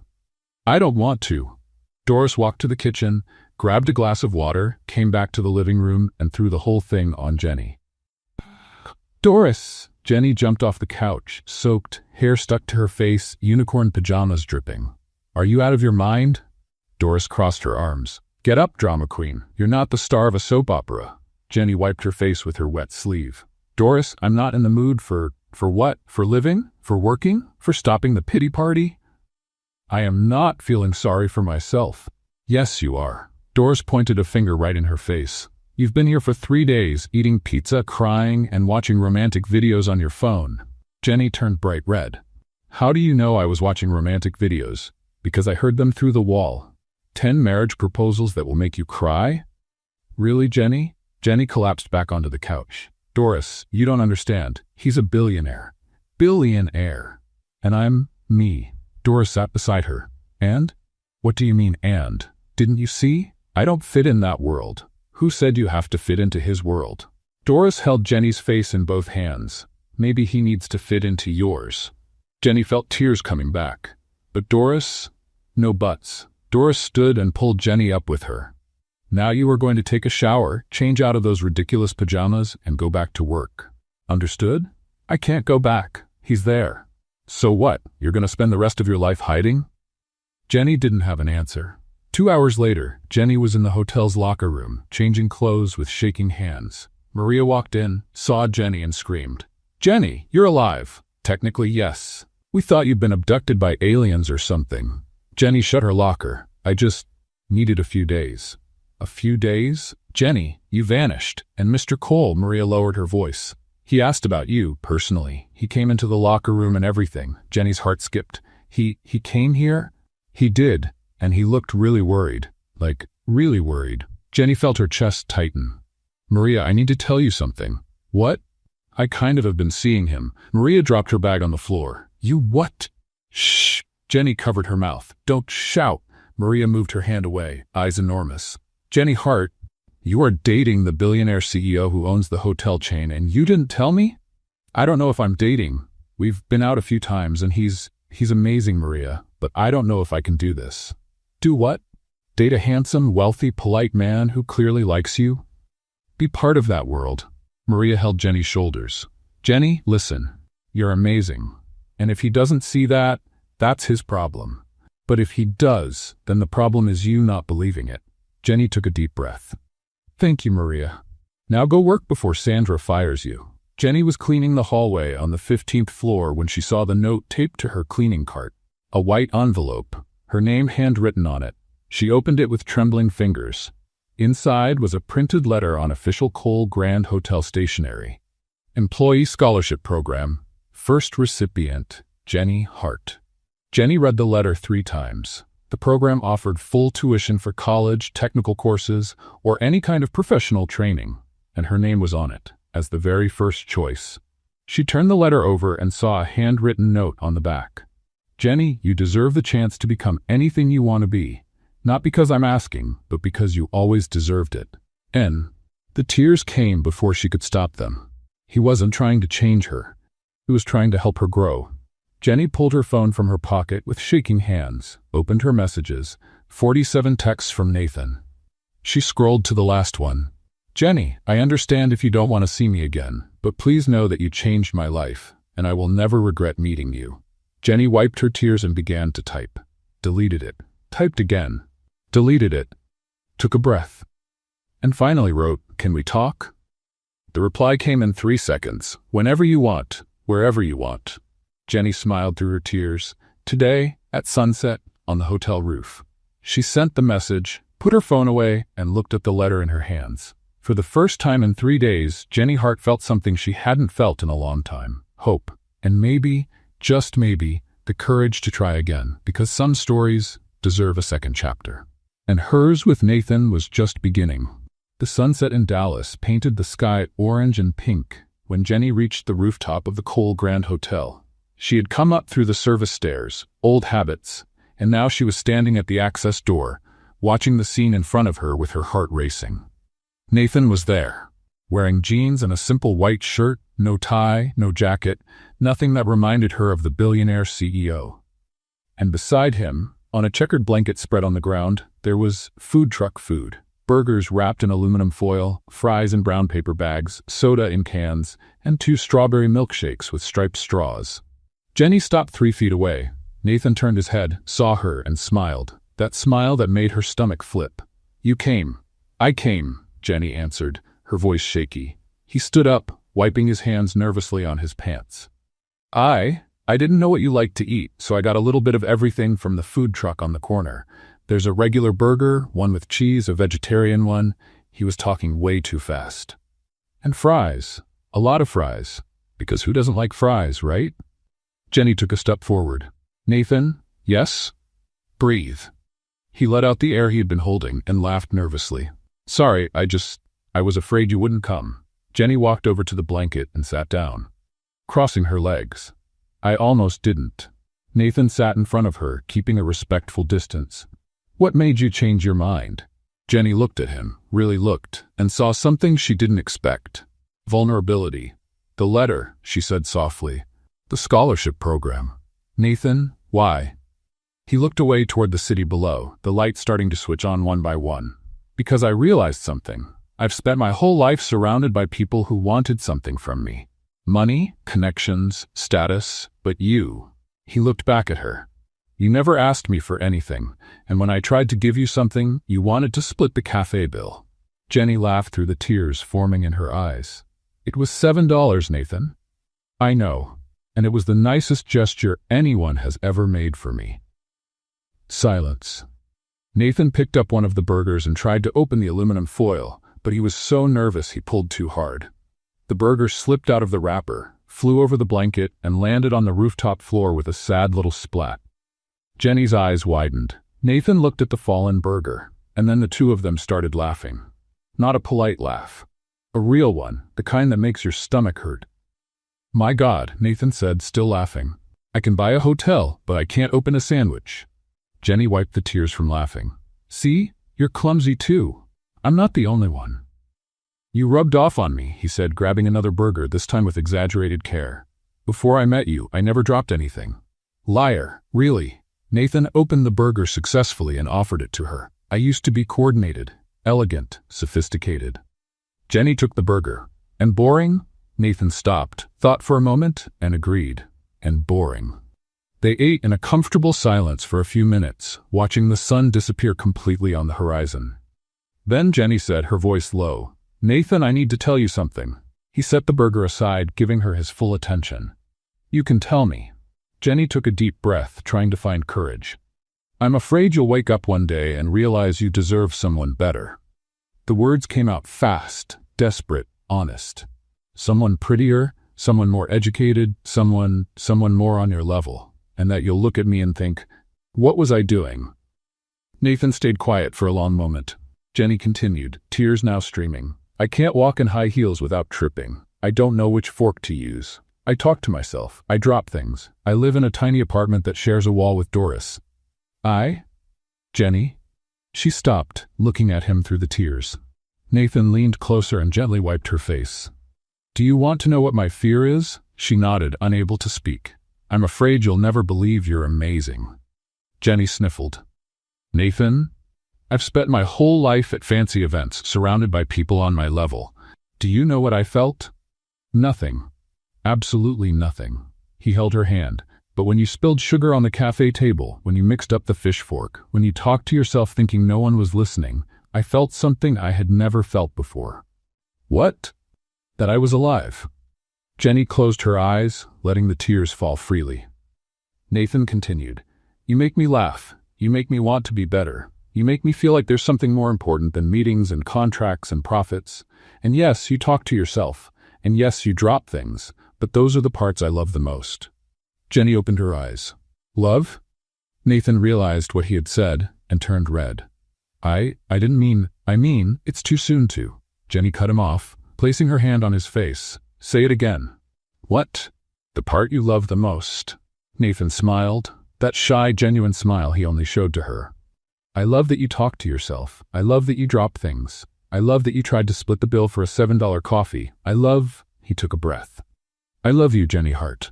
I don't want to. Doris walked to the kitchen, grabbed a glass of water, came back to the living room, and threw the whole thing on Jenny. Doris! Jenny jumped off the couch, soaked, hair stuck to her face, unicorn pajamas dripping. Are you out of your mind? Doris crossed her arms. Get up, drama queen. You're not the star of a soap opera. Jenny wiped her face with her wet sleeve. Doris, I'm not in the mood for what? For living? For working? For stopping the pity party? I am not feeling sorry for myself. Yes, you are. Doris pointed a finger right in her face. You've been here for 3 days, eating pizza, crying, and watching romantic videos on your phone. Jenny turned bright red. How do you know I was watching romantic videos? Because I heard them through the wall. 10 marriage proposals that will make you cry? Really, Jenny? Jenny collapsed back onto the couch. Doris, you don't understand. He's a billionaire. Billionaire. And I'm me. Doris sat beside her. And? What do you mean, and? Didn't you see? I don't fit in that world. Who said you have to fit into his world? Doris held Jenny's face in both hands. Maybe he needs to fit into yours. Jenny felt tears coming back. But Doris? No buts. Doris stood and pulled Jenny up with her. Now you are going to take a shower, change out of those ridiculous pajamas, and go back to work. Understood? I can't go back. He's there. So what? You're going to spend the rest of your life hiding? Jenny didn't have an answer. 2 hours later, Jenny was in the hotel's locker room, changing clothes with shaking hands. Maria walked in, saw Jenny, and screamed, Jenny, you're alive. Technically, yes. We thought you'd been abducted by aliens or something. Jenny shut her locker. I just needed a few days. A few days? Jenny, you vanished. And Mr. Cole, Maria lowered her voice. He asked about you, personally. He came into the locker room and everything. Jenny's heart skipped. He came here? He did, and he looked really worried. Like, really worried. Jenny felt her chest tighten. Maria, I need to tell you something. What? I kind of have been seeing him. Maria dropped her bag on the floor. You what? Shh. Jenny covered her mouth. Don't shout. Maria moved her hand away, eyes enormous. Jenny Hart, you are dating the billionaire CEO who owns the hotel chain, and you didn't tell me? I don't know if I'm dating. We've been out a few times, and he's amazing, Maria, but I don't know if I can do this. Do what? Date a handsome, wealthy, polite man who clearly likes you? Be part of that world. Maria held Jenny's shoulders. Jenny, listen. You're amazing. And if he doesn't see that, that's his problem. But if he does, then the problem is you not believing it. Jenny took a deep breath. Thank you, Maria. Now go work before Sandra fires you. Jenny was cleaning the hallway on the 15th floor when she saw the note taped to her cleaning cart. A white envelope, her name handwritten on it. She opened it with trembling fingers. Inside was a printed letter on official Cole Grand Hotel stationery. Employee Scholarship Program. First recipient, Jenny Hart. Jenny read the letter 3 times. The program offered full tuition for college, technical courses, or any kind of professional training, and her name was on it, as the very first choice. She turned the letter over and saw a handwritten note on the back. Jenny, you deserve the chance to become anything you want to be. Not because I'm asking, but because you always deserved it. N. The tears came before she could stop them. He wasn't trying to change her. He was trying to help her grow. Jenny pulled her phone from her pocket with shaking hands, opened her messages, 47 texts from Nathan. She scrolled to the last one. Jenny, I understand if you don't want to see me again, but please know that you changed my life, and I will never regret meeting you. Jenny wiped her tears and began to type. Deleted it. Typed again. Deleted it. Took a breath. And finally wrote, Can we talk? The reply came in 3 seconds. Whenever you want, wherever you want. Jenny smiled through her tears. Today, at sunset, on the hotel roof. She sent the message, put her phone away, and looked at the letter in her hands. For the first time in 3 days, Jenny Hart felt something she hadn't felt in a long time. Hope. And maybe, just maybe, the courage to try again, because some stories deserve a second chapter. And hers with Nathan was just beginning. The sunset in Dallas painted the sky orange and pink when Jenny reached the rooftop of the Cole Grand Hotel. She had come up through the service stairs, old habits, and now she was standing at the access door, watching the scene in front of her with her heart racing. Nathan was there, wearing jeans and a simple white shirt, no tie, no jacket, nothing that reminded her of the billionaire CEO. And beside him, on a checkered blanket spread on the ground, there was food truck food. Burgers wrapped in aluminum foil, fries in brown paper bags, soda in cans, and 2 strawberry milkshakes with striped straws. Jenny stopped 3 feet away. Nathan turned his head, saw her, and smiled. That smile that made her stomach flip. You came. I came, Jenny answered, her voice shaky. He stood up, wiping his hands nervously on his pants. I didn't know what you liked to eat, so I got a little bit of everything from the food truck on the corner. There's a regular burger, one with cheese, a vegetarian one. He was talking way too fast. And fries. A lot of fries. Because who doesn't like fries, right? Jenny took a step forward. Nathan, yes? Breathe. He let out the air he had been holding and laughed nervously. Sorry, I was afraid you wouldn't come. Jenny walked over to the blanket and sat down, crossing her legs. I almost didn't. Nathan sat in front of her, keeping a respectful distance. What made you change your mind? Jenny looked at him, really looked, and saw something she didn't expect. Vulnerability. The letter, she said softly. The scholarship program. Nathan, why? He looked away toward the city below, the lights starting to switch on one by one. Because I realized something. I've spent my whole life surrounded by people who wanted something from me. Money, connections, status, but you. He looked back at her. You never asked me for anything, and when I tried to give you something, you wanted to split the cafe bill. Jenny laughed through the tears forming in her eyes. It was $7, Nathan. I know, and it was the nicest gesture anyone has ever made for me. Silence. Nathan picked up one of the burgers and tried to open the aluminum foil, but he was so nervous he pulled too hard. The burger slipped out of the wrapper, flew over the blanket, and landed on the rooftop floor with a sad little splat. Jenny's eyes widened. Nathan looked at the fallen burger, and then the two of them started laughing. Not a polite laugh. A real one, the kind that makes your stomach hurt. "My God," Nathan said, still laughing. "I can buy a hotel, but I can't open a sandwich." Jenny wiped the tears from laughing. "See? You're clumsy too. I'm not the only one." "You rubbed off on me," he said, grabbing another burger, this time with exaggerated care. "Before I met you, I never dropped anything." "Liar, really." Nathan opened the burger successfully and offered it to her. "I used to be coordinated, elegant, sophisticated." Jenny took the burger. "And boring?" Nathan stopped, thought for a moment, and agreed. "And boring." They ate in a comfortable silence for a few minutes, watching the sun disappear completely on the horizon. Then Jenny said, her voice low, "Nathan, I need to tell you something." He set the burger aside, giving her his full attention. "You can tell me." Jenny took a deep breath, trying to find courage. "I'm afraid you'll wake up one day and realize you deserve someone better." The words came out fast, desperate, honest. Someone prettier, someone more educated, someone more on your level. And that you'll look at me and think, "What was I doing?" Nathan stayed quiet for a long moment. Jenny continued, tears now streaming. "I can't walk in high heels without tripping. I don't know which fork to use. I talk to myself. I drop things. I live in a tiny apartment that shares a wall with Doris." Jenny? She stopped, looking at him through the tears. Nathan leaned closer and gently wiped her face. "Do you want to know what my fear is?" She nodded, unable to speak. "I'm afraid you'll never believe you're amazing." Jenny sniffled. "Nathan? I've spent my whole life at fancy events, surrounded by people on my level. Do you know what I felt? Nothing. Absolutely nothing." He held her hand. "But when you spilled sugar on the cafe table, when you mixed up the fish fork, when you talked to yourself thinking no one was listening, I felt something I had never felt before." "What?" "That I was alive." Jenny closed her eyes, letting the tears fall freely. Nathan continued, "You make me laugh. You make me want to be better. You make me feel like there's something more important than meetings and contracts and profits. And yes, you talk to yourself. And yes, you drop things. But those are the parts I love the most." Jenny opened her eyes. "Love?" Nathan realized what he had said and turned red. I didn't mean, it's too soon to." Jenny cut him off, placing her hand on his face. "Say it again." "What?" "The part you love the most." Nathan smiled, that shy, genuine smile he only showed to her. "I love that you talk to yourself. I love that you drop things. I love that you tried to split the bill for a $7 coffee. I love—" He took a breath. "I love you, Jenny Hart."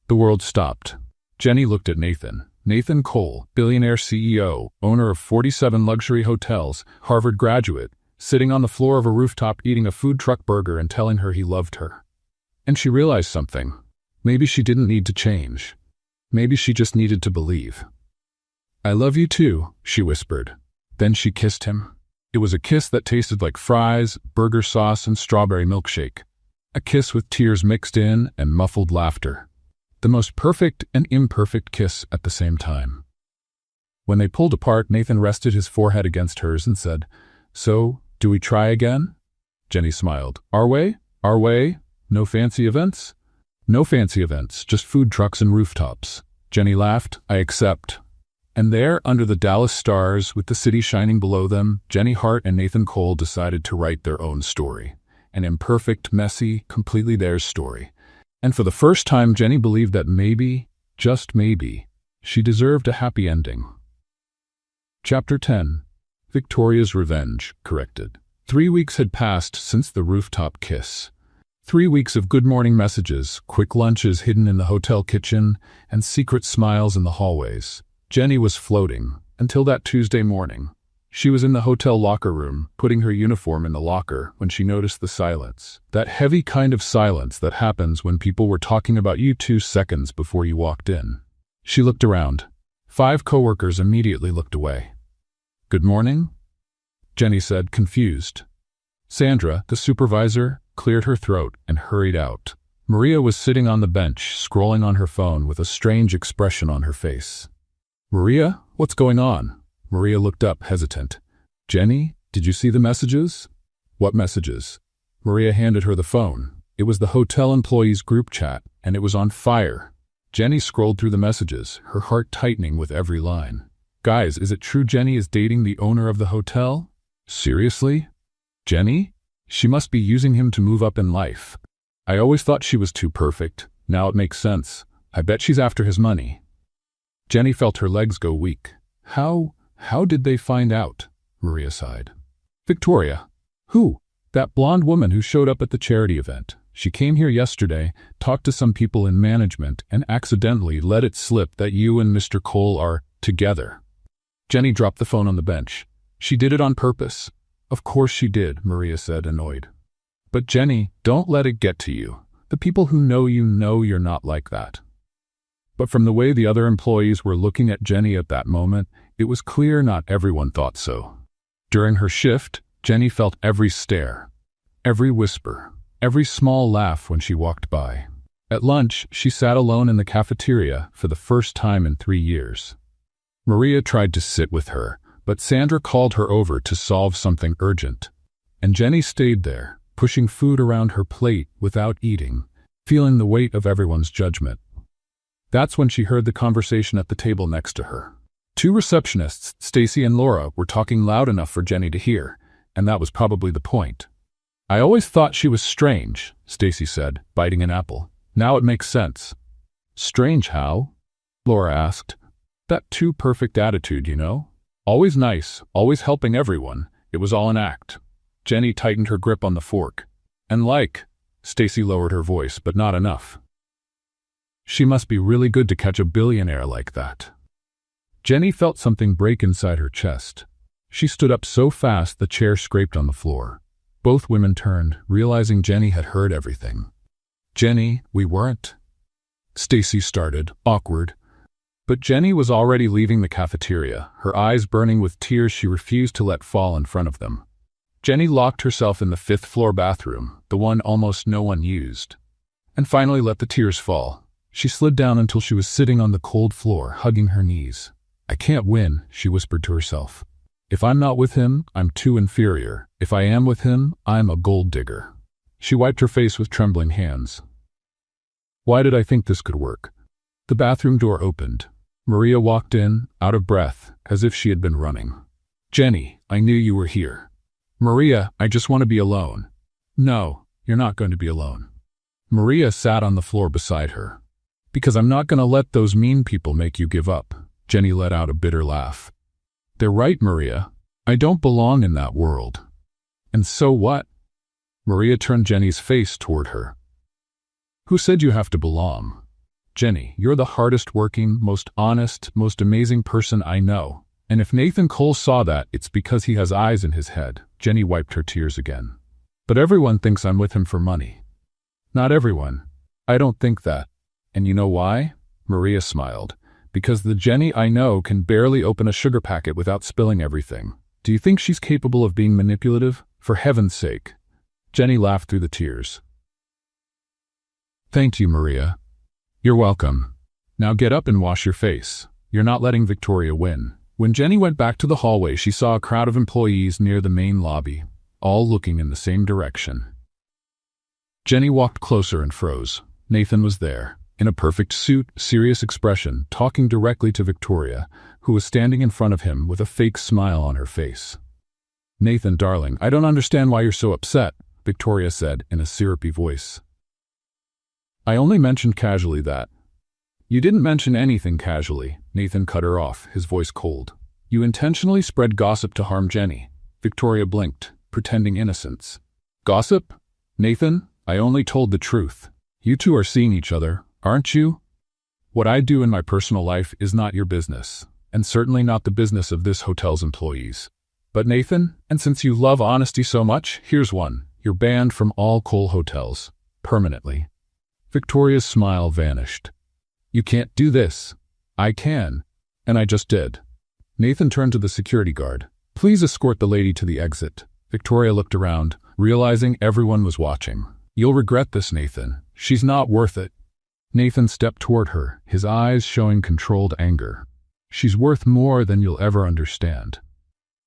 The world stopped. Jenny looked at Nathan. Nathan Cole, billionaire CEO, owner of 47 luxury hotels, Harvard graduate, sitting on the floor of a rooftop eating a food truck burger and telling her he loved her. And she realized something. Maybe she didn't need to change. Maybe she just needed to believe. "I love you too," she whispered. Then she kissed him. It was a kiss that tasted like fries, burger sauce, and strawberry milkshake. A kiss with tears mixed in and muffled laughter. The most perfect and imperfect kiss at the same time. When they pulled apart, Nathan rested his forehead against hers and said, "So, do we try again?" Jenny smiled. Our way? Our way? No fancy events?" "No fancy events, just food trucks and rooftops." Jenny laughed. "I accept." And there, under the Dallas stars, with the city shining below them, Jenny Hart and Nathan Cole decided to write their own story. An imperfect, messy, completely theirs story. And for the first time, Jenny believed that maybe, just maybe, she deserved a happy ending. Chapter 10. Victoria's Revenge, corrected. 3 weeks had passed since the rooftop kiss. 3 weeks of good morning messages, quick lunches hidden in the hotel kitchen, and secret smiles in the hallways. Jenny was floating, until that Tuesday morning. She was in the hotel locker room, putting her uniform in the locker, when she noticed the silence. That heavy kind of silence that happens when people were talking about you 2 seconds before you walked in. She looked around. 5 coworkers immediately looked away. "Good morning?" Jenny said, confused. Sandra, the supervisor, cleared her throat and hurried out. Maria was sitting on the bench, scrolling on her phone with a strange expression on her face. "Maria, what's going on?" Maria looked up, hesitant. "Jenny, did you see the messages?" "What messages?" Maria handed her the phone. It was the hotel employees' group chat, and it was on fire. Jenny scrolled through the messages, her heart tightening with every line. Guys, is it true Jenny is dating the owner of the hotel? Seriously? Jenny? She must be using him to move up in life. I always thought she was too perfect. Now it makes sense. I bet she's after his money. Jenny felt her legs go weak. How did they find out? Maria sighed. Victoria. Who? That blonde woman who showed up at the charity event. She came here yesterday, talked to some people in management, and accidentally let it slip that you and Mr. Cole are together. Jenny dropped the phone on the bench. She did it on purpose. Of course she did, Maria said, annoyed. But Jenny, don't let it get to you. The people who know you know you're not like that. But from the way the other employees were looking at Jenny at that moment, it was clear not everyone thought so. During her shift, Jenny felt every stare, every whisper, every small laugh when she walked by. At lunch, she sat alone in the cafeteria for the first time in 3 years. Maria tried to sit with her, but Sandra called her over to solve something urgent. And Jenny stayed there, pushing food around her plate without eating, feeling the weight of everyone's judgment. That's when she heard the conversation at the table next to her. 2 receptionists, Stacy and Laura, were talking loud enough for Jenny to hear, and that was probably the point. I always thought she was strange, Stacy said, biting an apple. Now it makes sense. Strange how? Laura asked. That too perfect attitude, you know? Always nice, always helping everyone. It was all an act. Jenny tightened her grip on the fork. And Stacy lowered her voice, but not enough. She must be really good to catch a billionaire like that. Jenny felt something break inside her chest. She stood up so fast the chair scraped on the floor. Both women turned, realizing Jenny had heard everything. Jenny, we weren't. Stacy started, awkward. But Jenny was already leaving the cafeteria, her eyes burning with tears she refused to let fall in front of them. Jenny locked herself in the 5th-floor bathroom, the one almost no one used, and finally let the tears fall. She slid down until she was sitting on the cold floor, hugging her knees. I can't win, she whispered to herself. If I'm not with him, I'm too inferior. If I am with him, I'm a gold digger. She wiped her face with trembling hands. Why did I think this could work? The bathroom door opened. Maria walked in, out of breath, as if she had been running. Jenny, I knew you were here. Maria, I just want to be alone. No, you're not going to be alone. Maria sat on the floor beside her. Because I'm not going to let those mean people make you give up. Jenny let out a bitter laugh. They're right, Maria. I don't belong in that world. And so what? Maria turned Jenny's face toward her. Who said you have to belong? Jenny, you're the hardest working, most honest, most amazing person I know. And if Nathan Cole saw that, it's because he has eyes in his head. Jenny wiped her tears again. But everyone thinks I'm with him for money. Not everyone. I don't think that. And you know why? Maria smiled. Because the Jenny I know can barely open a sugar packet without spilling everything. Do you think she's capable of being manipulative? For heaven's sake. Jenny laughed through the tears. Thank you, Maria. You're welcome. Now get up and wash your face. You're not letting Victoria win. When Jenny went back to the hallway, she saw a crowd of employees near the main lobby, all looking in the same direction. Jenny walked closer and froze. Nathan was there, in a perfect suit, serious expression, talking directly to Victoria, who was standing in front of him with a fake smile on her face. Nathan, darling, I don't understand why you're so upset, Victoria said in a syrupy voice. I only mentioned casually that. You didn't mention anything casually, Nathan cut her off, his voice cold. You intentionally spread gossip to harm Jenny. Victoria blinked, pretending innocence. Gossip? Nathan, I only told the truth. You two are seeing each other, aren't you? What I do in my personal life is not your business, and certainly not the business of this hotel's employees. But Nathan, and since you love honesty so much, here's one. You're banned from all Cole hotels. Permanently. Victoria's smile vanished. You can't do this. I can. And I just did. Nathan turned to the security guard. Please escort the lady to the exit. Victoria looked around, realizing everyone was watching. You'll regret this, Nathan. She's not worth it. Nathan stepped toward her, his eyes showing controlled anger. She's worth more than you'll ever understand.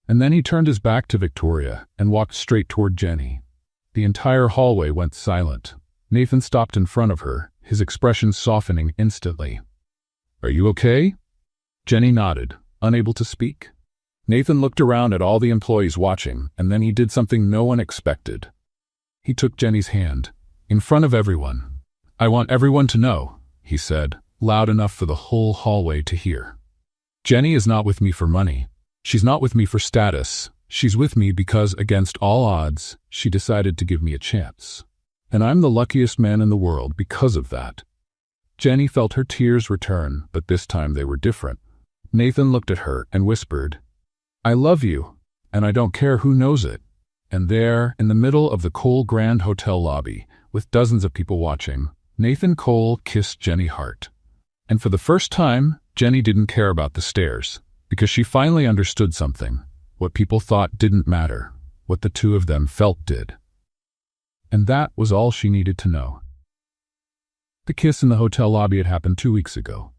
And then he turned his back to Victoria and walked straight toward Jenny. The entire hallway went silent. Nathan stopped in front of her, his expression softening instantly. "Are you okay?" Jenny nodded, unable to speak. Nathan looked around at all the employees watching, and then he did something no one expected. He took Jenny's hand, in front of everyone. "I want everyone to know," he said, loud enough for the whole hallway to hear. "Jenny is not with me for money. She's not with me for status. She's with me because, against all odds, she decided to give me a chance. And I'm the luckiest man in the world because of that." Jenny felt her tears return, but this time they were different. Nathan looked at her and whispered, "I love you, and I don't care who knows it." And there, in the middle of the Cole Grand Hotel lobby, with dozens of people watching, Nathan Cole kissed Jenny Hart. And for the first time, Jenny didn't care about the stares, because she finally understood something. What people thought didn't matter, what the two of them felt did. And that was all she needed to know. The kiss in the hotel lobby had happened 2 weeks ago.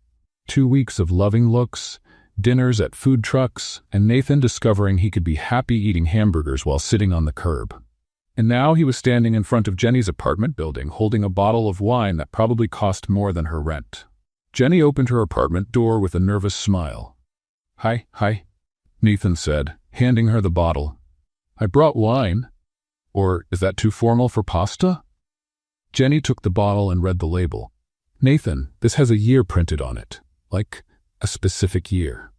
2 weeks of loving looks, dinners at food trucks, and Nathan discovering he could be happy eating hamburgers while sitting on the curb. And now he was standing in front of Jenny's apartment building holding a bottle of wine that probably cost more than her rent. Jenny opened her apartment door with a nervous smile. Hi, Nathan said, handing her the bottle. "I brought wine. Or is that too formal for pasta?" Jenny took the bottle and read the label. "Nathan, this has a year printed on it. Like a specific year."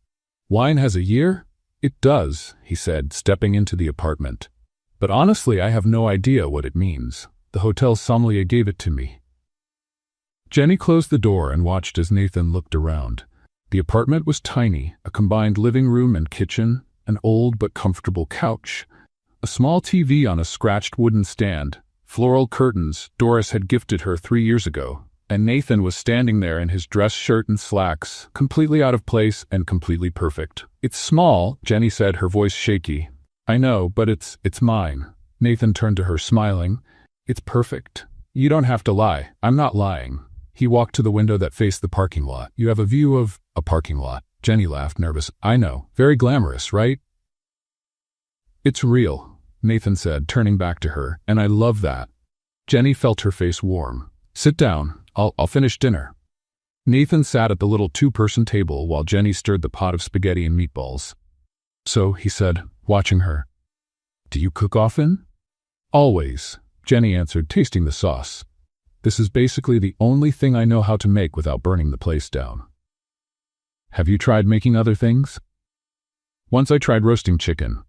"Wine has a year?" "It does," he said, stepping into the apartment. "But honestly, I have no idea what it means. The hotel sommelier gave it to me." Jenny closed the door and watched as Nathan looked around. The apartment was tiny, a combined living room and kitchen, an old but comfortable couch, a small TV on a scratched wooden stand, floral curtains Doris had gifted her 3 years ago, and Nathan was standing there in his dress shirt and slacks, completely out of place and completely perfect. "It's small," Jenny said, her voice shaky. "I know, but it's mine." Nathan turned to her, smiling. "It's perfect. You don't have to lie. I'm not lying." He walked to the window that faced the parking lot. "You have a view of a parking lot." Jenny laughed, nervous. "I know. Very glamorous, right?" "It's real," Nathan said, turning back to her, "and I love that." Jenny felt her face warm. "Sit down. I'll finish dinner." Nathan sat at the little 2-person table while Jenny stirred the pot of spaghetti and meatballs. "So," he said, watching her, "do you cook often?" "Always," Jenny answered, tasting the sauce. "This is basically the only thing I know how to make without burning the place down." "Have you tried making other things?" "Once I tried roasting chicken."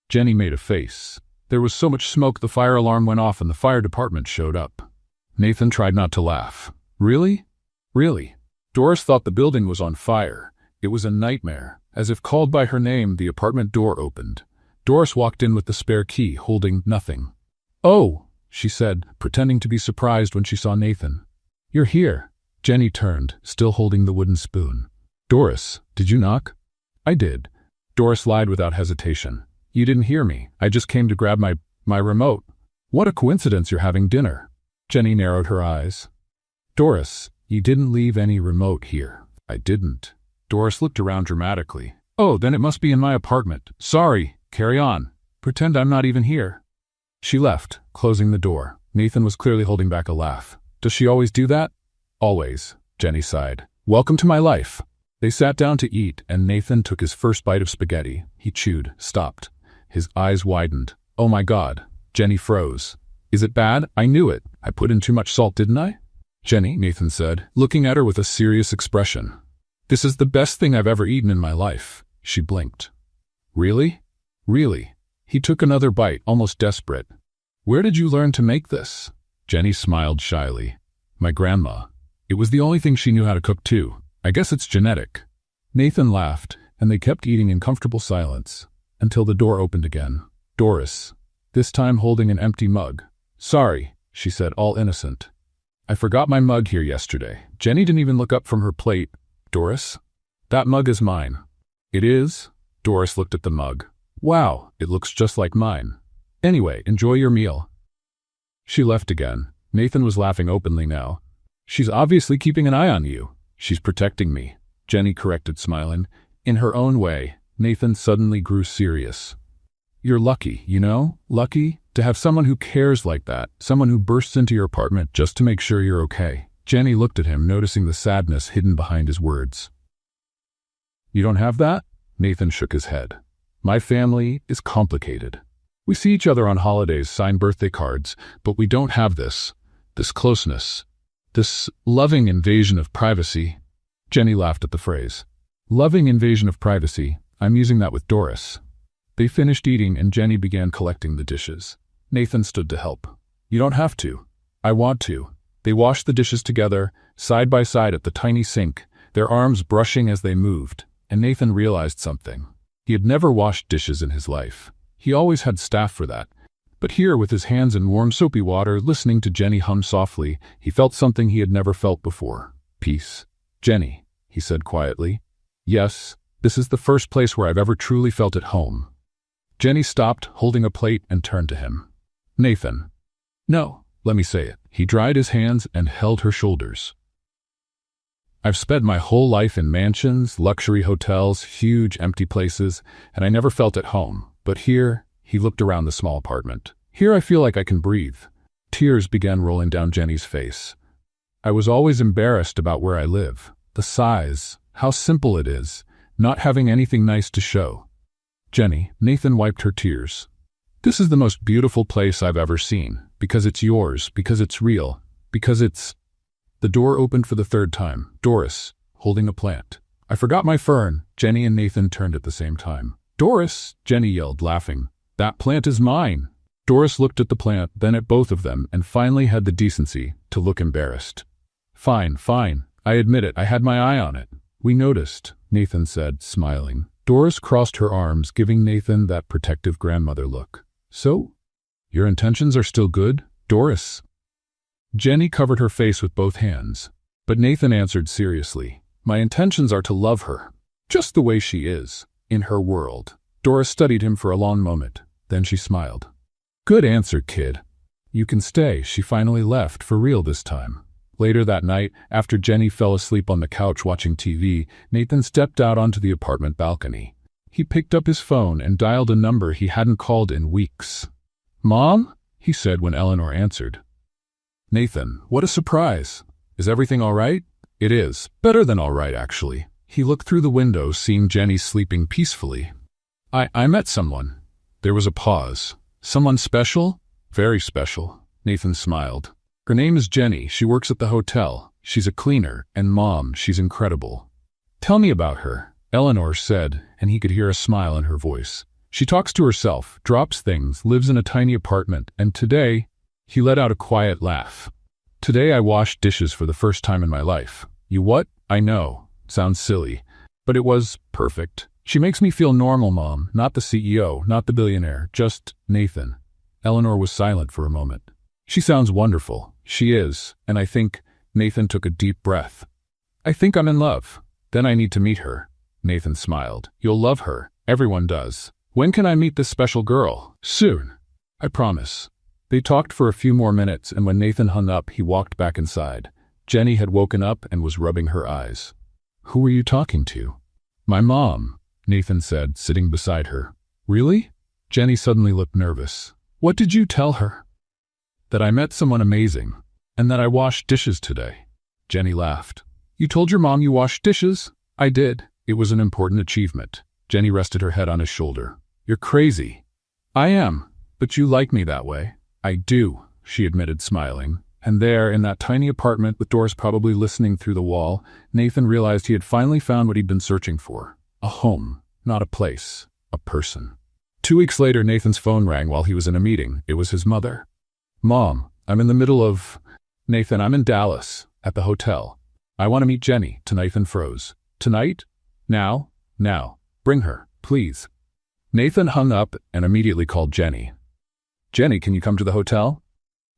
Jenny made a face. There was so much smoke the fire alarm went off and the fire department showed up. Nathan tried not to laugh. "Really? Really?" Doris thought the building was on fire. It was a nightmare. As if called by her name, the apartment door opened. Doris walked in with the spare key, holding nothing. "Oh," she said, pretending to be surprised when she saw Nathan. "You're here." Jenny turned, still holding the wooden spoon. "Doris, did you knock?" "I did." Doris lied without hesitation. "You didn't hear me. I just came to grab my remote." "What a coincidence you're having dinner." Jenny narrowed her eyes. "Doris, you didn't leave any remote here." "I didn't." Doris looked around dramatically. "Oh, then it must be in my apartment. Sorry, carry on. Pretend I'm not even here." She left, closing the door. Nathan was clearly holding back a laugh. "Does she always do that?" "Always," Jenny sighed. "Welcome to my life." They sat down to eat, and Nathan took his first bite of spaghetti. He chewed, stopped. His eyes widened. "Oh my God." Jenny froze. "Is it bad?" "I knew it. I put in too much salt, didn't I?" "Jenny," Nathan said, looking at her with a serious expression. "This is the best thing I've ever eaten in my life." She blinked. "Really? Really?" He took another bite, almost desperate. "Where did you learn to make this?" Jenny smiled shyly. "My grandma. It was the only thing she knew how to cook too. I guess it's genetic." Nathan laughed, and they kept eating in comfortable silence, until the door opened again. Doris, this time holding an empty mug. "Sorry," she said, all innocent. "I forgot my mug here yesterday." Jenny didn't even look up from her plate. "Doris? That mug is mine." "It is?" Doris looked at the mug. "Wow, it looks just like mine. Anyway, enjoy your meal." She left again. Nathan was laughing openly now. "She's obviously keeping an eye on you." "She's protecting me," Jenny corrected, smiling. In her own way, Nathan suddenly grew serious. "You're lucky, you know? Lucky? To have someone who cares like that, someone who bursts into your apartment just to make sure you're okay. Jenny looked at him, noticing the sadness hidden behind his words. You don't have that? Nathan shook his head. My family is complicated. We see each other on holidays, sign birthday cards, but we don't have this closeness, this loving invasion of privacy. Jenny laughed at the phrase. Loving invasion of privacy. I'm using that with Doris. They finished eating and Jenny began collecting the dishes. Nathan stood to help. You don't have to. I want to. They washed the dishes together, side by side at the tiny sink, their arms brushing as they moved, and Nathan realized something. He had never washed dishes in his life. He always had staff for that. But here, with his hands in warm soapy water, listening to Jenny hum softly, he felt something he had never felt before. Peace. Jenny, he said quietly. Yes, this is the first place where I've ever truly felt at home. Jenny stopped, holding a plate, and turned to him. Nathan. No, let me say it. He dried his hands and held her shoulders. I've spent my whole life in mansions, luxury hotels, huge empty places, and I never felt at home. But here, he looked around the small apartment. Here I feel like I can breathe. Tears began rolling down Jenny's face. I was always embarrassed about where I live. The size, how simple it is, not having anything nice to show. Jenny, Nathan wiped her tears. This is the most beautiful place I've ever seen, because it's yours, because it's real, because it's... The door opened for the third time. Doris, holding a plant. I forgot my fern. Jenny and Nathan turned at the same time. Doris, Jenny yelled, laughing. That plant is mine. Doris looked at the plant, then at both of them, and finally had the decency to look embarrassed. Fine, fine. I admit it, I had my eye on it. We noticed, Nathan said, smiling. Doris crossed her arms, giving Nathan that protective grandmother look. So? Your intentions are still good, Doris? Jenny covered her face with both hands, but Nathan answered seriously. My intentions are to love her, just the way she is, in her world. Doris studied him for a long moment, then she smiled. Good answer, kid. You can stay. She finally left, for real this time. Later that night, after Jenny fell asleep on the couch watching TV, Nathan stepped out onto the apartment balcony. He picked up his phone and dialed a number he hadn't called in weeks. Mom? He said when Eleanor answered. Nathan, what a surprise. Is everything all right? It is. Better than all right, actually. He looked through the window, seeing Jenny sleeping peacefully. I met someone. There was a pause. Someone special? Very special. Nathan smiled. Her name is Jenny. She works at the hotel. She's a cleaner, and Mom, she's incredible. Tell me about her, Eleanor said, and he could hear a smile in her voice. She talks to herself, drops things, lives in a tiny apartment, and today, he let out a quiet laugh. Today I washed dishes for the first time in my life. You what? I know. Sounds silly. But it was perfect. She makes me feel normal, Mom. Not the CEO, not the billionaire, just Nathan. Eleanor was silent for a moment. She sounds wonderful. She is, and I think, Nathan took a deep breath. I think I'm in love. Then I need to meet her. Nathan smiled. You'll love her. Everyone does. When can I meet this special girl? Soon. I promise. They talked for a few more minutes, and when Nathan hung up, he walked back inside. Jenny had woken up and was rubbing her eyes. Who were you talking to? My mom, Nathan said, sitting beside her. Really? Jenny suddenly looked nervous. What did you tell her? That I met someone amazing, and that I washed dishes today. Jenny laughed. You told your mom you washed dishes? I did. It was an important achievement. Jenny rested her head on his shoulder. You're crazy. I am, but you like me that way. I do, she admitted, smiling. And there, in that tiny apartment with Doris probably listening through the wall, Nathan realized he had finally found what he'd been searching for. A home, not a place, a person. 2 weeks later, Nathan's phone rang while he was in a meeting. It was his mother. Mom, I'm in the middle of... Nathan, I'm in Dallas, at the hotel. I want to meet Jenny. Nathan froze. Tonight? Now? Now. Bring her, please. Nathan hung up and immediately called Jenny. Jenny, can you come to the hotel?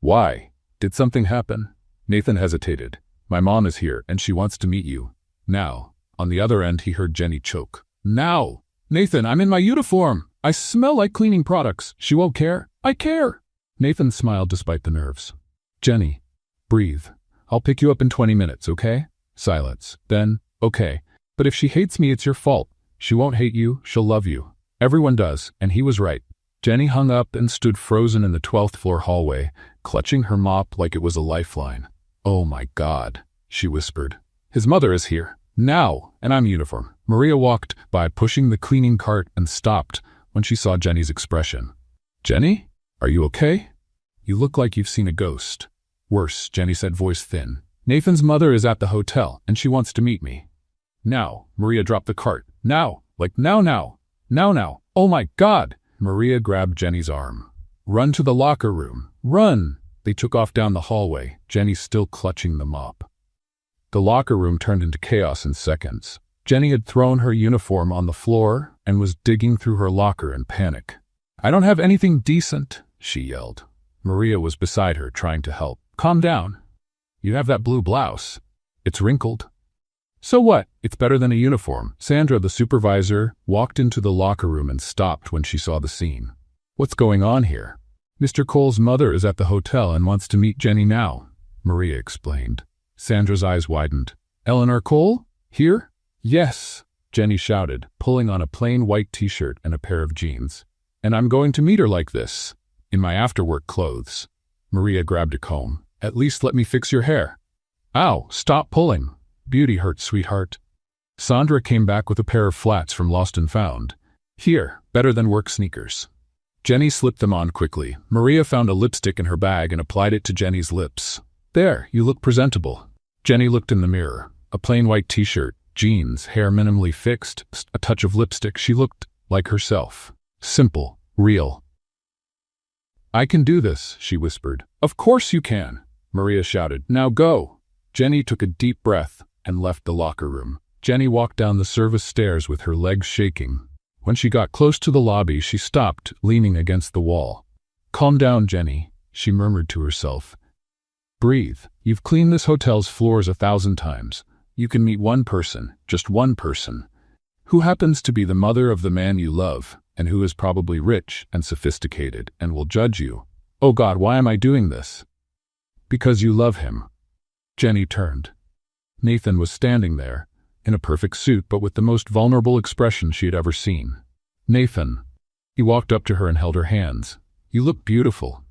Why? Did something happen? Nathan hesitated. My mom is here, and she wants to meet you. Now. On the other end, he heard Jenny choke. Now! Nathan, I'm in my uniform! I smell like cleaning products. She won't care. I care! Nathan smiled despite the nerves. Jenny, breathe. I'll pick you up in 20 minutes, okay? Silence. Then, okay. But if she hates me, it's your fault. She won't hate you, she'll love you. Everyone does, and he was right. Jenny hung up and stood frozen in the 12th floor hallway, clutching her mop like it was a lifeline. "Oh my God," she whispered. "His mother is here. Now, and I'm uniform." Maria walked by pushing the cleaning cart and stopped when she saw Jenny's expression. "Jenny, are you okay? You look like you've seen a ghost." "Worse," Jenny said, voice thin. "Nathan's mother is at the hotel, and she wants to meet me." "Now." Maria dropped the cart. "Now. Like now. Now. Oh my God." Maria grabbed Jenny's arm. "Run to the locker room. Run." They took off down the hallway, Jenny still clutching the mop. The locker room turned into chaos in seconds. Jenny had thrown her uniform on the floor and was digging through her locker in panic. "I don't have anything decent," she yelled. Maria was beside her, trying to help. "Calm down. You have that blue blouse. It's wrinkled." "So what? It's better than a uniform." Sandra, the supervisor, walked into the locker room and stopped when she saw the scene. "What's going on here?" "Mr. Cole's mother is at the hotel and wants to meet Jenny now," Maria explained. Sandra's eyes widened. "Eleanor Cole? Here?" "Yes," Jenny shouted, pulling on a plain white t-shirt and a pair of jeans. "And I'm going to meet her like this, in my after-work clothes." Maria grabbed a comb. "At least let me fix your hair." "Ow, stop pulling. Beauty hurts, sweetheart." Sandra came back with a pair of flats from Lost and Found. "Here, better than work sneakers." Jenny slipped them on quickly. Maria found a lipstick in her bag and applied it to Jenny's lips. "There, you look presentable." Jenny looked in the mirror. A plain white t-shirt, jeans, hair minimally fixed, a touch of lipstick. She looked like herself. Simple, real. "I can do this," she whispered. "Of course you can," Maria shouted. "Now go." Jenny took a deep breath and left the locker room. Jenny walked down the service stairs with her legs shaking. When she got close to the lobby, she stopped, leaning against the wall. "Calm down, Jenny," she murmured to herself. "Breathe. You've cleaned this hotel's floors 1,000 times. You can meet one person, just one person, who happens to be the mother of the man you love, and who is probably rich and sophisticated and will judge you. Oh God, why am I doing this?" "Because you love him." Jenny turned. Nathan was standing there, in a perfect suit but with the most vulnerable expression she had ever seen. "Nathan." He walked up to her and held her hands. "You look beautiful."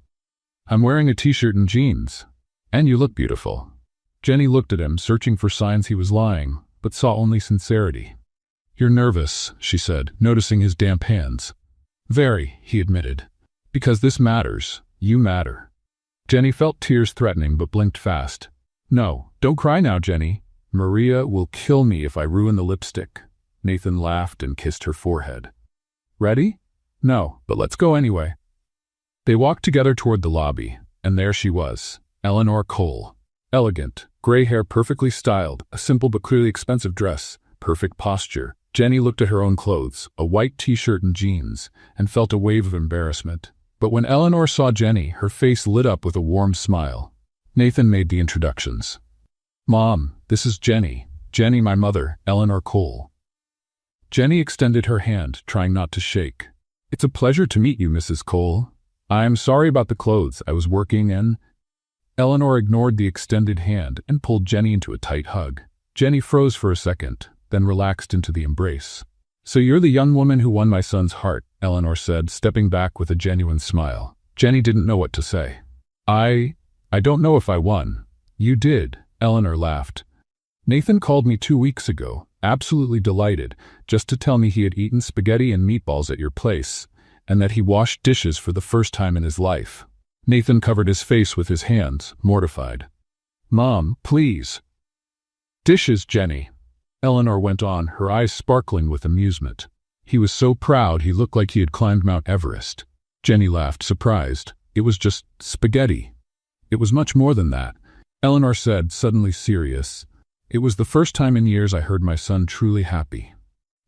"I'm wearing a t-shirt and jeans." "And you look beautiful." Jenny looked at him, searching for signs he was lying, but saw only sincerity. "You're nervous," she said, noticing his damp hands. "Very," he admitted. "Because this matters. You matter." Jenny felt tears threatening but blinked fast. "No, don't cry now, Jenny. Maria will kill me if I ruin the lipstick." Nathan laughed and kissed her forehead. "Ready?" "No, but let's go anyway." They walked together toward the lobby, and there she was, Eleanor Cole. Elegant, gray hair perfectly styled, a simple but clearly expensive dress, perfect posture. Jenny looked at her own clothes, a white t-shirt and jeans, and felt a wave of embarrassment. But when Eleanor saw Jenny, her face lit up with a warm smile. Nathan made the introductions. "Mom, this is Jenny. Jenny, my mother, Eleanor Cole." Jenny extended her hand, trying not to shake. "It's a pleasure to meet you, Mrs. Cole. I'm sorry about the clothes. I was working and—" Eleanor ignored the extended hand and pulled Jenny into a tight hug. Jenny froze for a second, then relaxed into the embrace. "So you're the young woman who won my son's heart," Eleanor said, stepping back with a genuine smile. Jenny didn't know what to say. I don't know if I won." "You did," Eleanor laughed. "Nathan called me 2 weeks ago, absolutely delighted, just to tell me he had eaten spaghetti and meatballs at your place, and that he washed dishes for the first time in his life." Nathan covered his face with his hands, mortified. "Mom, please." "Dishes, Jenny," Eleanor went on, her eyes sparkling with amusement. "He was so proud he looked like he had climbed Mount Everest." Jenny laughed, surprised. "It was just spaghetti." "It was much more than that," Eleanor said, suddenly serious. "It was the first time in years I heard my son truly happy."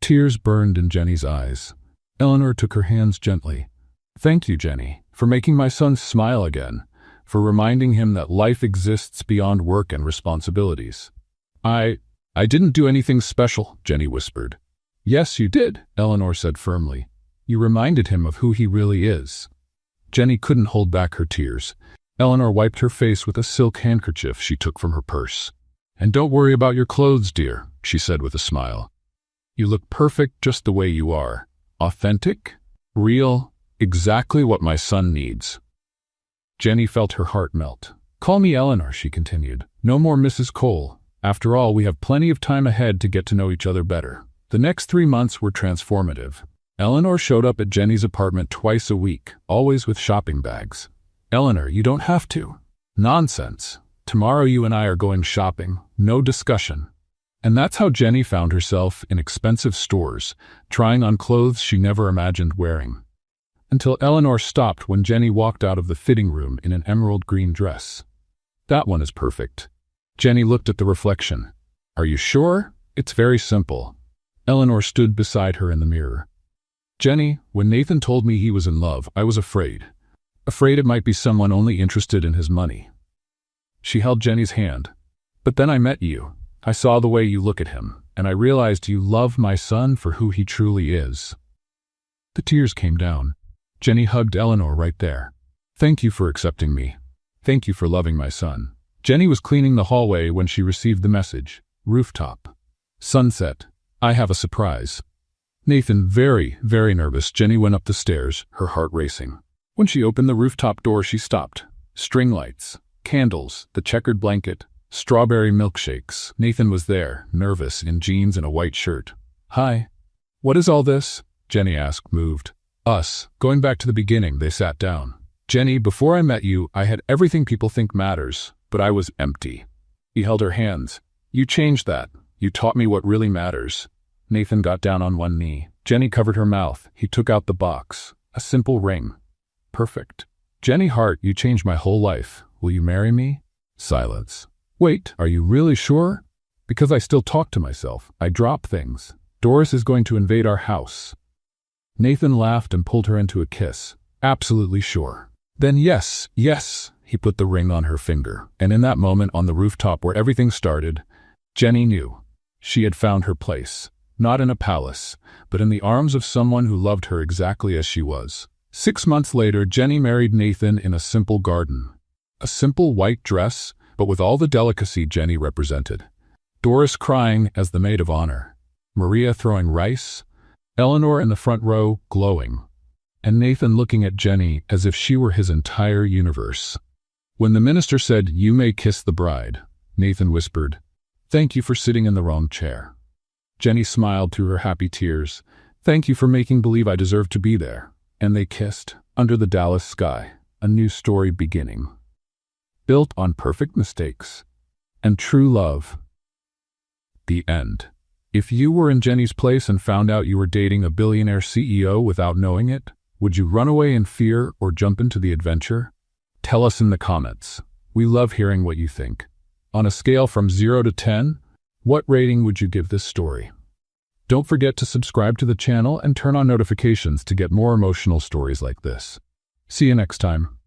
Tears burned in Jenny's eyes. Eleanor took her hands gently. "Thank you, Jenny, for making my son smile again, for reminding him that life exists beyond work and responsibilities." I didn't do anything special," Jenny whispered. "Yes, you did," Eleanor said firmly. "You reminded him of who he really is." Jenny couldn't hold back her tears. Eleanor wiped her face with a silk handkerchief she took from her purse. "And don't worry about your clothes, dear," she said with a smile. "You look perfect just the way you are. Authentic, real, Exactly what my son needs. Jenny felt her heart melt. Call me Eleanor, she continued. No more Mrs. Cole. After all, we have plenty of time ahead to get to know each other better. The next 3 months were transformative. Eleanor showed up at Jenny's apartment twice a week, always with shopping bags. Eleanor, you don't have to. Nonsense. Tomorrow you and I are going shopping. No discussion. And that's how Jenny found herself in expensive stores, trying on clothes she never imagined wearing. Until Eleanor stopped when Jenny walked out of the fitting room in an emerald green dress. That one is perfect. Jenny looked at the reflection. Are you sure? It's very simple. Eleanor stood beside her in the mirror. Jenny, when Nathan told me he was in love, I was afraid. Afraid it might be someone only interested in his money. She held Jenny's hand. But then I met you. I saw the way you look at him, and I realized you love my son for who he truly is. The tears came down. Jenny hugged Eleanor right there. Thank you for accepting me. Thank you for loving my son. Jenny was cleaning the hallway when she received the message. Rooftop. Sunset. I have a surprise. Nathan, very, very nervous, Jenny went up the stairs, her heart racing. When she opened the rooftop door, she stopped. String lights, candles, the checkered blanket, strawberry milkshakes. Nathan was there, nervous, in jeans and a white shirt. Hi. What is all this? Jenny asked, moved. Us. Going back to the beginning, they sat down. Jenny, before I met you, I had everything people think matters, but I was empty. He held her hands. You changed that. You taught me what really matters. Nathan got down on one knee. Jenny covered her mouth. He took out the box. A simple ring. Perfect. Jenny Hart, you changed my whole life. Will you marry me? Silence. Wait, are you really sure? Because I still talk to myself. I drop things. Doris is going to invade our house. Nathan laughed and pulled her into a kiss. Absolutely sure. Then yes, yes. He put the ring on her finger. And in that moment on the rooftop where everything started, Jenny knew. She had found her place. Not in a palace, but in the arms of someone who loved her exactly as she was. 6 months later, Jenny married Nathan in a simple garden. A simple white dress, but with all the delicacy Jenny represented. Doris crying as the maid of honor. Maria throwing rice. Eleanor in the front row, glowing. And Nathan looking at Jenny as if she were his entire universe. When the minister said, "You may kiss the bride," Nathan whispered, "Thank you for sitting in the wrong chair." Jenny smiled through her happy tears. "Thank you for making believe I deserved to be there." And they kissed, under the Dallas sky, a new story beginning. Built on perfect mistakes and true love. The end. If you were in Jenny's place and found out you were dating a billionaire CEO without knowing it, would you run away in fear or jump into the adventure? Tell us in the comments. We love hearing what you think. On a scale from 0 to 10, what rating would you give this story? Don't forget to subscribe to the channel and turn on notifications to get more emotional stories like this. See you next time.